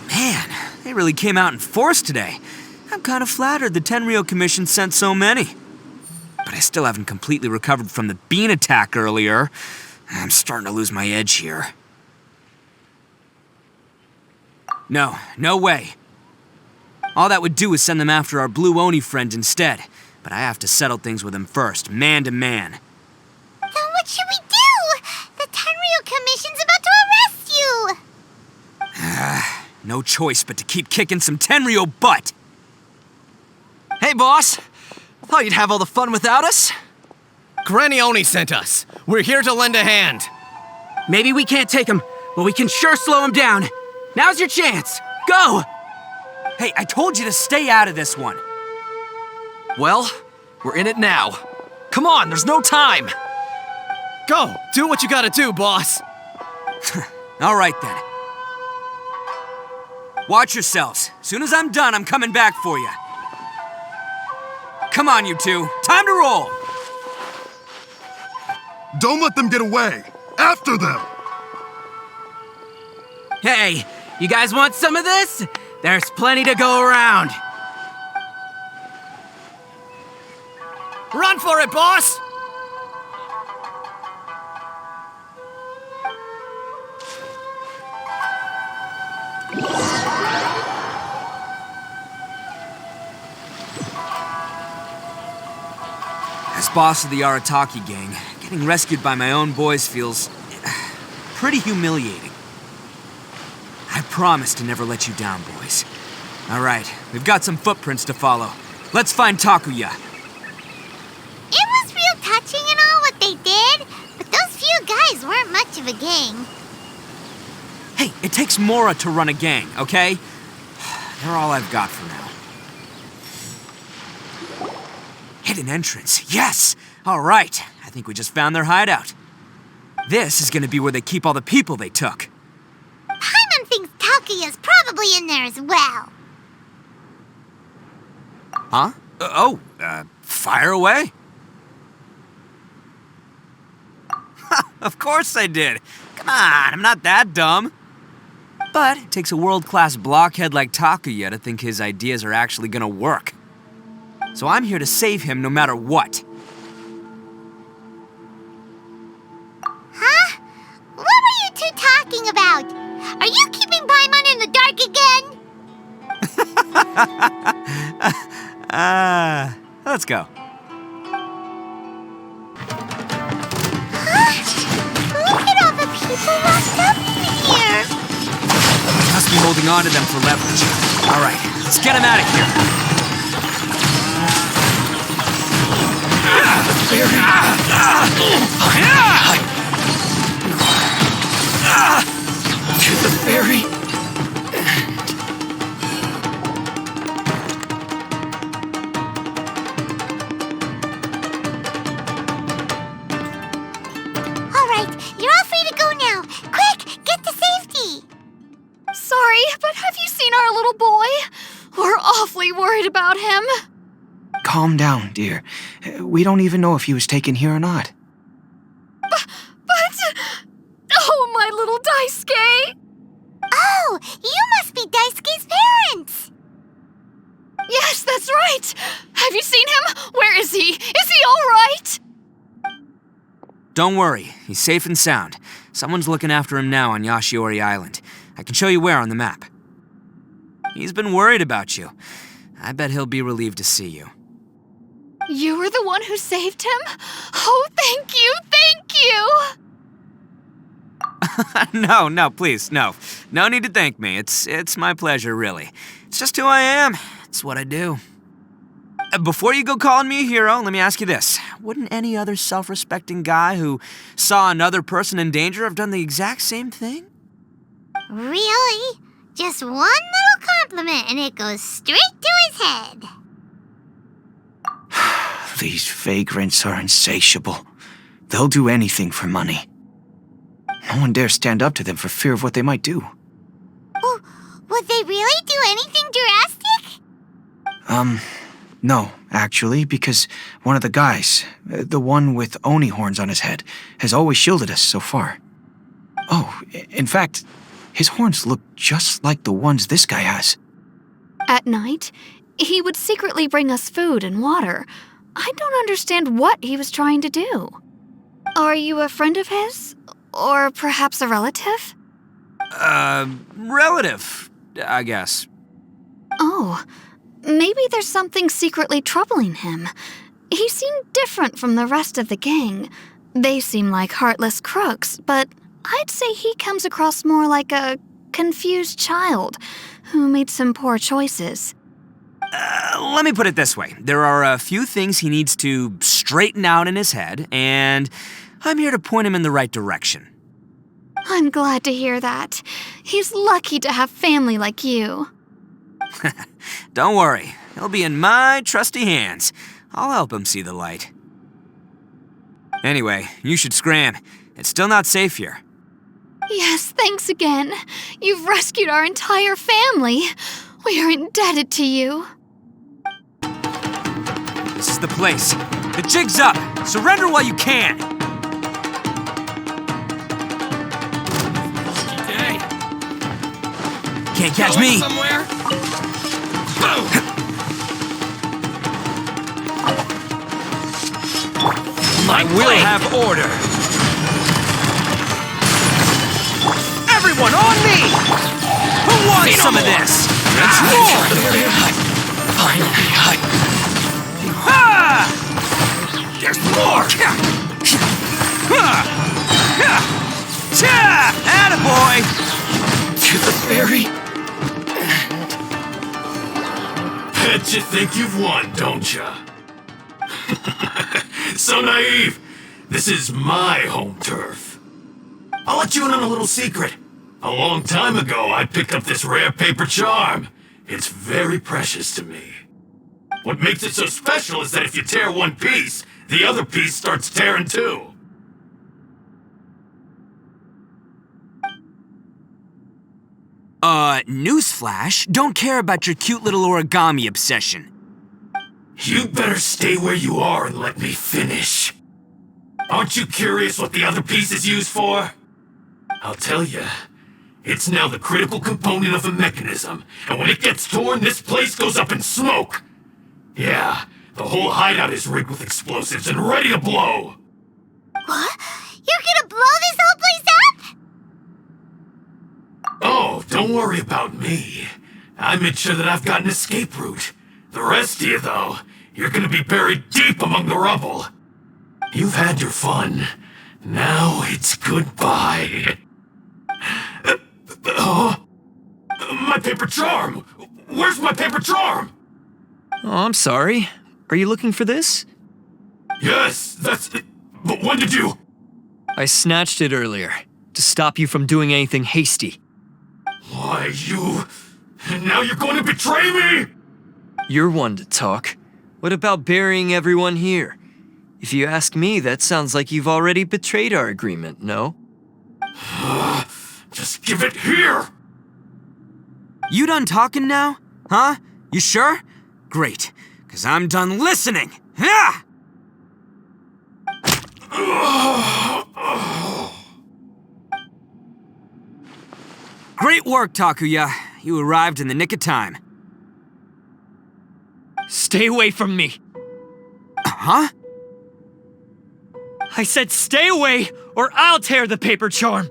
S7: Man, they really came out in force today. I'm kind of flattered the Tenryou Commission sent so many. But I still haven't completely recovered from the bean attack earlier. I'm starting to lose my edge here. No way. All that would do is send them after our blue Oni friend instead. But I have to settle things with him first, man to man.
S1: Then what should we do? The Tenryou Commission's about to arrest you!
S7: No choice but to keep kicking some Tenryou butt!
S12: Hey, boss! Thought you'd have all the fun without us? Granny Oni sent us. We're here to lend a hand.
S13: Maybe we can't take him, but we can sure slow him down. Now's your chance. Go!
S7: Hey, I told you to stay out of this one.
S12: Well, we're in it now. Come on, there's no time. Go, do what you gotta do, boss.
S7: All right then. Watch yourselves. Soon as I'm done, I'm coming back for you. Come on, you two. Time to roll.
S11: Don't let them get away. After them.
S13: Hey, you guys want some of this? There's plenty to go around.
S12: Run for it, boss!
S7: As boss of the Arataki gang, getting rescued by my own boys feels pretty humiliating. I promise to never let you down, boys. All right, we've got some footprints to follow. Let's find Takuya.
S1: It was real touching and all what they did, but those few guys weren't much of a gang.
S7: Hey, it takes Mora to run a gang, okay? They're all I've got for now. Hidden entrance, yes! All right, I think we just found their hideout. This is gonna be where they keep all the people they took.
S1: Paimon thinks Takuya's probably in there as well.
S7: Huh? Fire away. Of course I did. Come on, I'm not that dumb. But it takes a world-class blockhead like Takuya to think his ideas are actually gonna work. So I'm here to save him no matter what.
S1: Huh? What were you two talking about? Are you keeping Paimon in the dark again?
S7: Let's go.
S1: Look at all the people locked up in here.
S7: Must be holding on to them for leverage. All right, let's get him out of here.
S12: To the ferry.
S1: All right, you're all free to go now. Quick, get to safety.
S8: Sorry, but have you seen our little boy? We're awfully worried about him.
S14: Calm down, dear. We don't even know if he was taken here or not.
S8: But... Oh, my little Daisuke!
S1: Oh, you must be Daisuke's parents.
S8: Yes, that's right. Have you seen him? Where is he? Is he all right?
S7: Don't worry, he's safe and sound. Someone's looking after him now on Yashiori Island. I can show you where on the map. He's been worried about you. I bet he'll be relieved to see you.
S8: You were the one who saved him? Oh, thank you, thank you!
S7: No, please, no. No need to thank me. It's my pleasure, really. It's just who I am. It's what I do. Before you go calling me a hero, let me ask you this. Wouldn't any other self-respecting guy who saw another person in danger have done the exact same thing?
S1: Really? Just one little compliment and it goes straight to his head.
S14: These vagrants are insatiable. They'll do anything for money. No one dares stand up to them for fear of what they might do.
S1: Would they really do anything drastic?
S14: No, actually, because one of the guys, the one with Oni horns on his head, has always shielded us so far. Oh, in fact, his horns look just like the ones this guy has.
S4: At night,
S8: he would secretly bring us food and water. I don't understand what he was trying to do. Are you a friend of his? Or perhaps a relative?
S7: Relative, I guess.
S8: Oh, maybe there's something secretly troubling him. He seemed different from the rest of the gang. They seem like heartless crooks, but I'd say he comes across more like a confused child who made some poor choices.
S7: Let me put it this way. There are a few things he needs to straighten out in his head, and I'm here to point him in the right direction.
S8: I'm glad to hear that. He's lucky to have family like you.
S7: Don't worry. He'll be in my trusty hands. I'll help him see the light. Anyway, you should scram. It's still not safe here.
S8: Yes, thanks again. You've rescued our entire family. We are indebted to you.
S7: This is the place. The jig's up. Surrender while you can.
S9: Hey.
S7: Can't catch me.
S9: Somewhere?
S7: I will have order. Everyone on me! Who wants some of this? Let's roar! There's more! Attaboy!
S11: To the ferry. Bet you think you've won, don't ya? So naive. This is my home turf. I'll let you in on a little secret. A long time ago, I picked up this rare paper charm. It's very precious to me. What makes it so special is that if you tear one piece, the other piece starts tearing too.
S7: Newsflash, don't care about your cute little origami obsession.
S11: You better stay where you are and let me finish. Aren't you curious what the other piece is used for? I'll tell you. It's now the critical component of a mechanism, and when it gets torn, this place goes up in smoke. Yeah, the whole hideout is rigged with explosives and ready to blow.
S1: What? You're gonna blow this whole place up?
S11: Oh, don't worry about me. I made sure that I've got an escape route. The rest of you, though, you're gonna be buried deep among the rubble. You've had your fun. Now it's goodbye. My paper charm! Where's my paper charm?
S10: Oh, I'm sorry. Are you looking for this?
S11: Yes, that's it. But when did you?
S10: I snatched it earlier, to stop you from doing anything hasty.
S11: Why, you... Now you're going to betray me?
S10: You're one to talk. What about burying everyone here? If you ask me, that sounds like you've already betrayed our agreement, no?
S11: Just give it here!
S7: You done talking now? Huh? You sure? Great, because I'm done listening! Yeah! Great work, Takuya. You arrived in the nick of time.
S10: Stay away from me!
S7: Huh?
S10: I said stay away, or I'll tear the paper charm!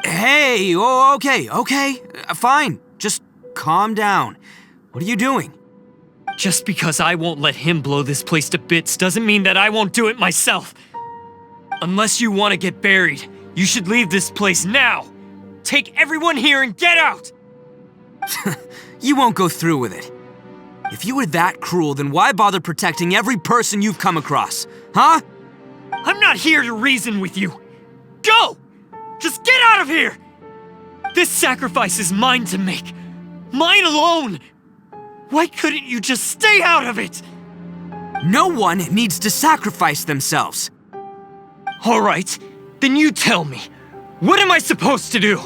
S7: Hey, okay. Fine. Just calm down. What are you doing?
S10: Just because I won't let him blow this place to bits doesn't mean that I won't do it myself. Unless you want to get buried, you should leave this place now. Take everyone here and get out!
S7: You won't go through with it. If you were that cruel, then why bother protecting every person you've come across? Huh?
S10: I'm not here to reason with you. Go! Just get out of here! This sacrifice is mine to make. Mine alone! Why couldn't you just stay out of it?
S7: No one needs to sacrifice themselves.
S10: All right, then you tell me. What am I supposed to do?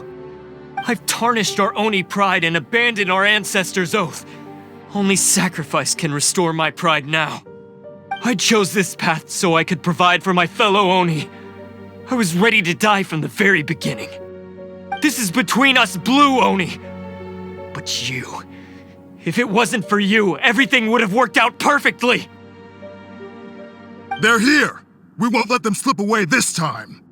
S10: I've tarnished our Oni pride and abandoned our ancestors' oath. Only sacrifice can restore my pride now. I chose this path so I could provide for my fellow Oni. I was ready to die from the very beginning. This is between us blue Oni. But If it wasn't for you, everything would have worked out perfectly!
S15: They're here! We won't let them slip away this time!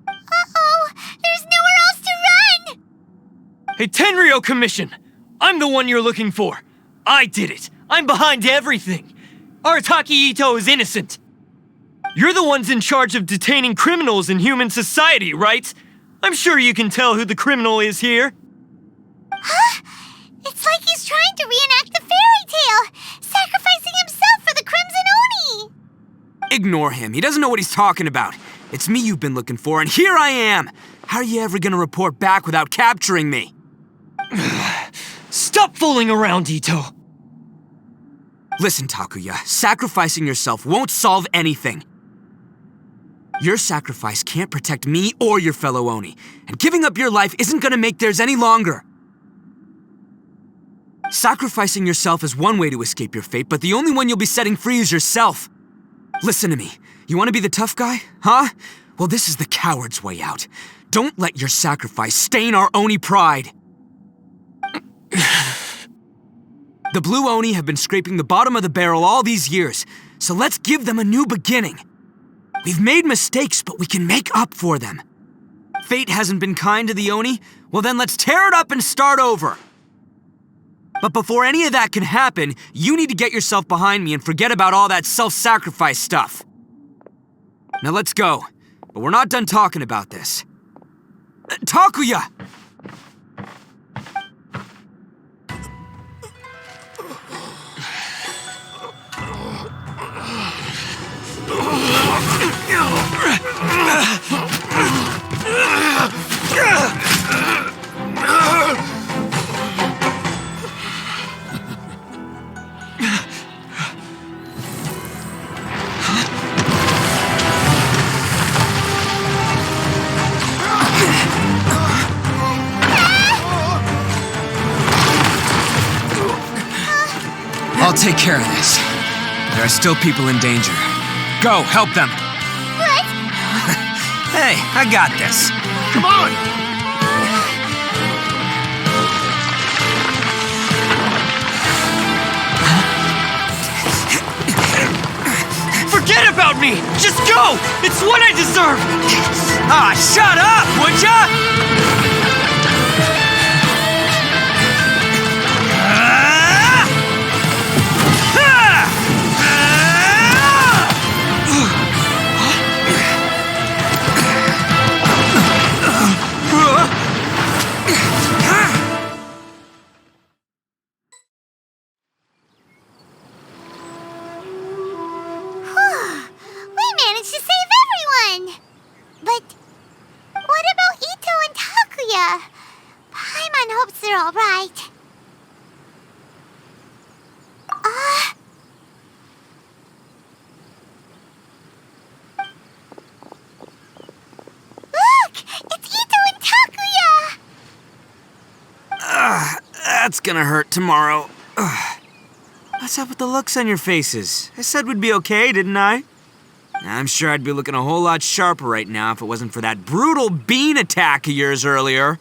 S1: Uh-oh! There's nowhere else to run!
S10: Hey, Tenryo Commission! I'm the one you're looking for! I did it! I'm behind everything! Arataki Ito is innocent! You're the ones in charge of detaining criminals in human society, right? I'm sure you can tell who the criminal is here.
S1: Huh? It's like he's trying to reenact the fairy tale, sacrificing himself for the Crimson Oni!
S7: Ignore him. He doesn't know what he's talking about. It's me you've been looking for, and here I am! How are you ever gonna report back without capturing me?
S10: Stop fooling around, Ito!
S7: Listen, Takuya, sacrificing yourself won't solve anything. Your sacrifice can't protect me or your fellow Oni, and giving up your life isn't gonna make theirs any longer. Sacrificing yourself is one way to escape your fate, but the only one you'll be setting free is yourself. Listen to me. You want to be the tough guy? Huh? Well, this is the coward's way out. Don't let your sacrifice stain our Oni pride. The Blue Oni have been scraping the bottom of the barrel all these years, so let's give them a new beginning. We've made mistakes, but we can make up for them. Fate hasn't been kind to the Oni? Well then let's tear it up and start over. But before any of that can happen, you need to get yourself behind me and forget about all that self-sacrifice stuff. Now let's go. But we're not done talking about this. Takuya! I'll take care of this. There are still people in danger. Go, help them.
S1: What?
S7: Hey, I got this.
S15: Come on!
S10: Forget about me! Just go! It's what I deserve!
S7: Ah, shut up, would ya?
S1: We managed to save everyone! But what about Ito and Takuya? Paimon hopes they're alright. Look! It's Ito and Takuya!
S7: That's gonna hurt tomorrow. What's up with the looks on your faces? I said we'd be okay, didn't I? I'm sure I'd be looking a whole lot sharper right now if it wasn't for that brutal bean attack of yours earlier.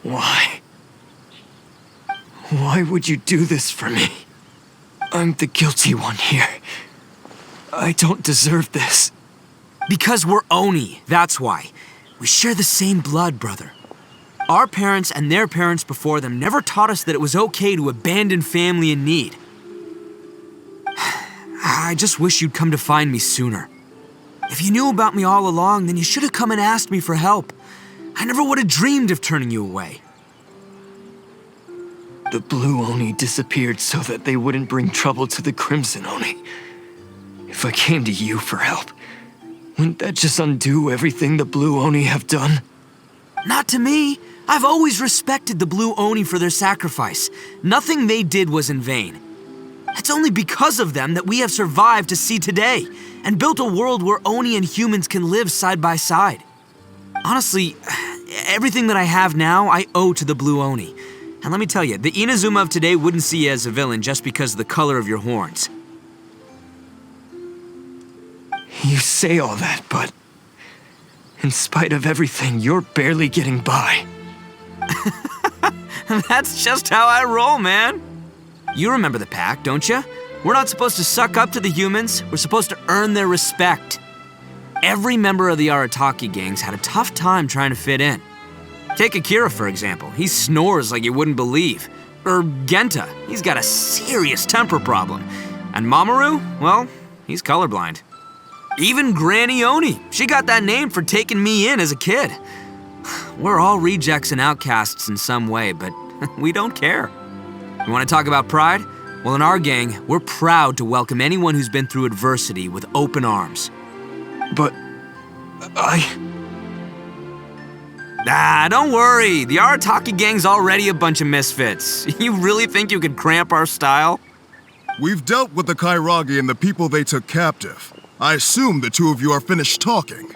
S10: Why? Why would you do this for me? I'm the guilty one here. I don't deserve this.
S7: Because we're Oni, that's why. We share the same blood, brother. Our parents and their parents before them never taught us that it was okay to abandon family in need. I just wish you'd come to find me sooner. If you knew about me all along, then you should have come and asked me for help. I never would have dreamed of turning you away.
S10: The Blue Oni disappeared so that they wouldn't bring trouble to the Crimson Oni. If I came to you for help, wouldn't that just undo everything the Blue Oni have done?
S7: Not to me. I've always respected the Blue Oni for their sacrifice. Nothing they did was in vain. It's only because of them that we have survived to see today, and built a world where Oni and humans can live side by side. Honestly, everything that I have now, I owe to the Blue Oni. And let me tell you, the Inazuma of today wouldn't see you as a villain just because of the color of your horns.
S10: You say all that, but in spite of everything, you're barely getting by.
S7: That's just how I roll, man. You remember the pact, don't you? We're not supposed to suck up to the humans. We're supposed to earn their respect. Every member of the Arataki gangs had a tough time trying to fit in. Take Akira, for example. He snores like you wouldn't believe. Or Genta. He's got a serious temper problem. And Mamoru, well, he's colorblind. Even Granny Oni. She got that name for taking me in as a kid. We're all rejects and outcasts in some way, but we don't care. You want to talk about pride? Well, in our gang, we're proud to welcome anyone who's been through adversity with open arms.
S14: But
S7: Don't worry. The Arataki gang's already a bunch of misfits. You really think you could cramp our style?
S15: We've dealt with the Kairagi and the people they took captive. I assume the two of you are finished talking.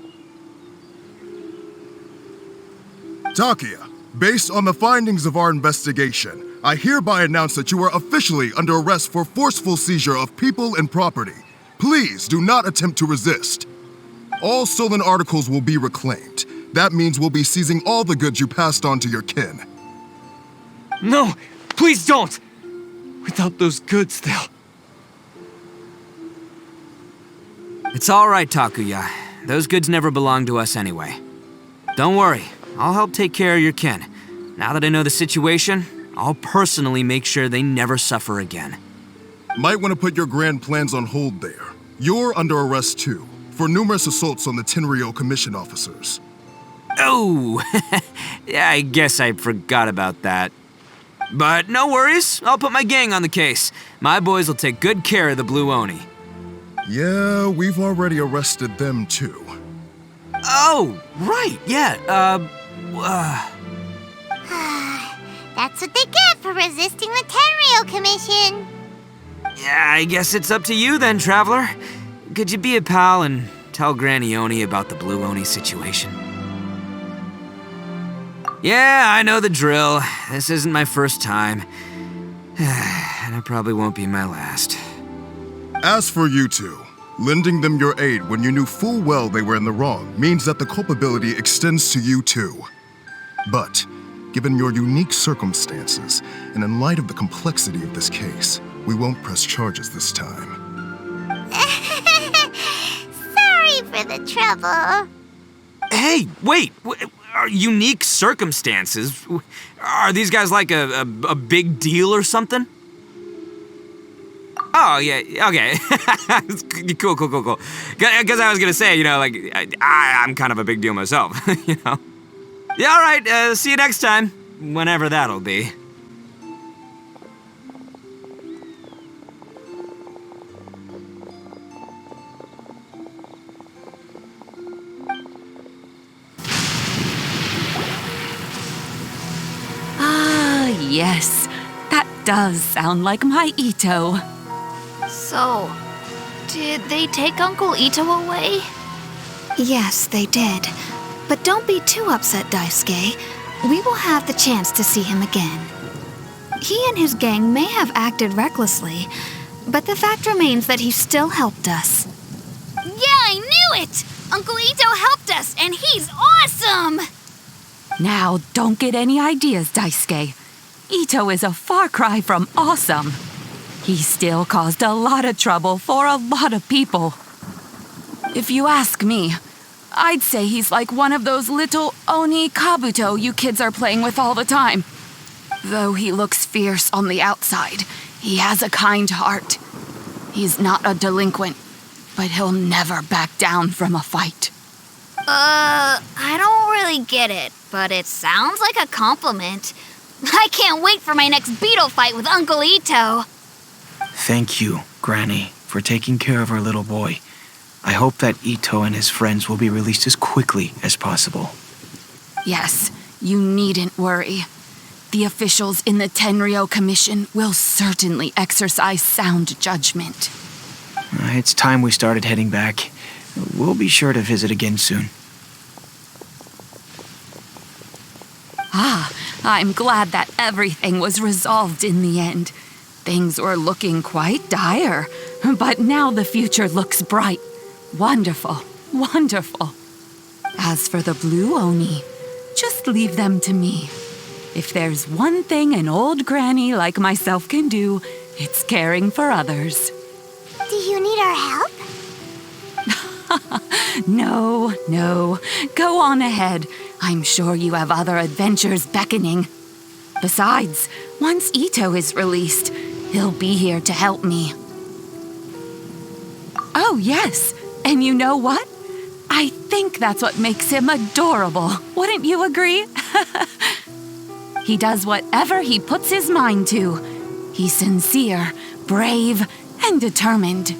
S15: Takia, based on the findings of our investigation, I hereby announce that you are officially under arrest for forceful seizure of people and property. Please do not attempt to resist. All stolen articles will be reclaimed. That means we'll be seizing all the goods you passed on to your kin.
S10: No, please don't! Without those goods, they'll...
S7: It's all right, Takuya. Those goods never belonged to us anyway. Don't worry, I'll help take care of your kin. Now that I know the situation, I'll personally make sure they never suffer again.
S15: Might want to put your grand plans on hold there. You're under arrest too, for numerous assaults on the Tenryou Commission officers.
S7: Oh, yeah, I guess I forgot about that. But no worries, I'll put my gang on the case. My boys will take good care of the Blue Oni.
S15: Yeah, we've already arrested them too.
S7: Oh, right, yeah,
S1: That's what they get for resisting the Tenryou Commission.
S7: Yeah, I guess it's up to you then, Traveler. Could you be a pal and tell Granny Oni about the Blue Oni situation? Yeah, I know the drill. This isn't my first time. And it probably won't be my last.
S15: As for you two, lending them your aid when you knew full well they were in the wrong means that the culpability extends to you too. But, given your unique circumstances, and in light of the complexity of this case, we won't press charges this time.
S1: Sorry for the trouble.
S7: Hey, wait! Unique circumstances? Are these guys like a big deal or something? Oh, yeah, okay. Cool. Because I was gonna say, I'm kind of a big deal myself, you know? Yeah, all right, see you next time, whenever that'll be.
S2: Yes, that does sound like my Ito.
S8: So, did they take Uncle Ito away? Yes, they did. But don't be too upset, Daisuke. We will have the chance to see him again. He and his gang may have acted recklessly, but the fact remains that he still helped us.
S1: Yeah, I knew it! Uncle Ito helped us, and he's awesome!
S2: Now, don't get any ideas, Daisuke. Ito is a far cry from awesome. He still caused a lot of trouble for a lot of people. If you ask me, I'd say he's like one of those little Oni Kabuto you kids are playing with all the time. Though he looks fierce on the outside, he has a kind heart. He's not a delinquent, but he'll never back down from a fight.
S8: I don't really get it, but it sounds like a compliment. I can't wait for my next beetle fight with Uncle Ito.
S14: Thank you, Granny, for taking care of our little boy. I hope that Ito and his friends will be released as quickly as possible.
S2: Yes, you needn't worry. The officials in the Tenryou Commission will certainly exercise sound judgment.
S14: It's time we started heading back. We'll be sure to visit again soon.
S2: I'm glad that everything was resolved in the end. Things were looking quite dire, but now the future looks bright. Wonderful, wonderful. As for the Blue Oni, just leave them to me.
S16: If there's one thing an old granny like myself can do, it's caring for others.
S1: Do you need our help?
S16: No. Go on ahead. I'm sure you have other adventures beckoning. Besides, once Ito is released, he'll be here to help me. Oh, yes. And you know what? I think that's what makes him adorable. Wouldn't you agree? He does whatever he puts his mind to. He's sincere, brave, and determined.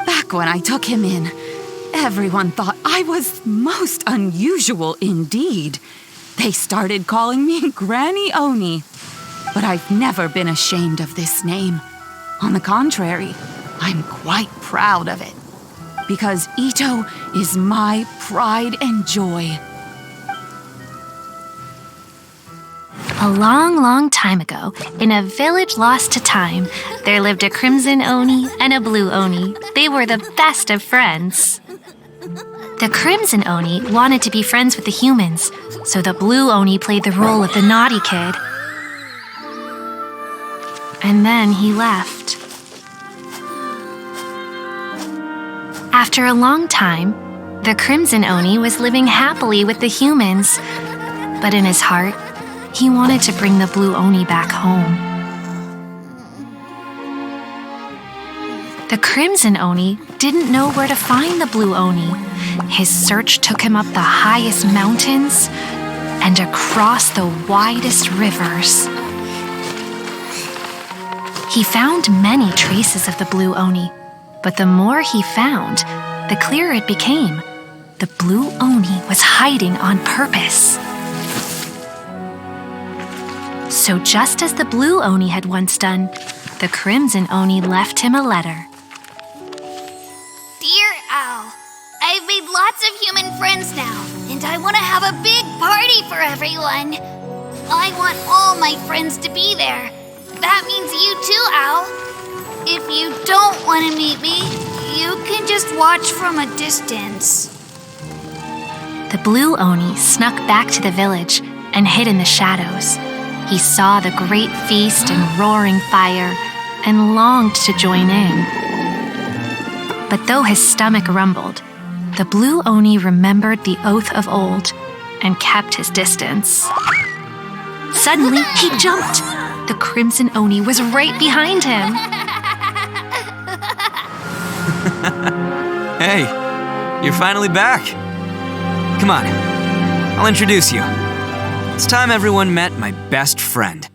S16: Back when I took him in, everyone thought I was most unusual indeed. They started calling me Granny Oni. But I've never been ashamed of this name. On the contrary, I'm quite proud of it. Because Ito is my pride and joy.
S17: A long, long time ago, in a village lost to time, there lived a crimson Oni and a blue Oni. They were the best of friends. The crimson Oni wanted to be friends with the humans, so the blue Oni played the role of the naughty kid. And then he left. After a long time, the crimson Oni was living happily with the humans, but in his heart, he wanted to bring the blue Oni back home. The crimson Oni didn't know where to find the blue Oni. His search took him up the highest mountains and across the widest rivers. He found many traces of the blue Oni, but the more he found, the clearer it became. The blue Oni was hiding on purpose. So just as the blue Oni had once done, the crimson Oni left him a letter.
S8: Dear Owl, I've made lots of human friends now, and I want to have a big party for everyone. I want all my friends to be there. That means you too, Owl. If you don't want to meet me, you can just watch from a distance.
S17: The blue Oni snuck back to the village and hid in the shadows. He saw the great feast and roaring fire and longed to join in. But though his stomach rumbled, the blue Oni remembered the oath of old and kept his distance. Suddenly, he jumped. The crimson Oni was right behind him.
S7: Hey, you're finally back. Come on, I'll introduce you. It's time everyone met my best friend.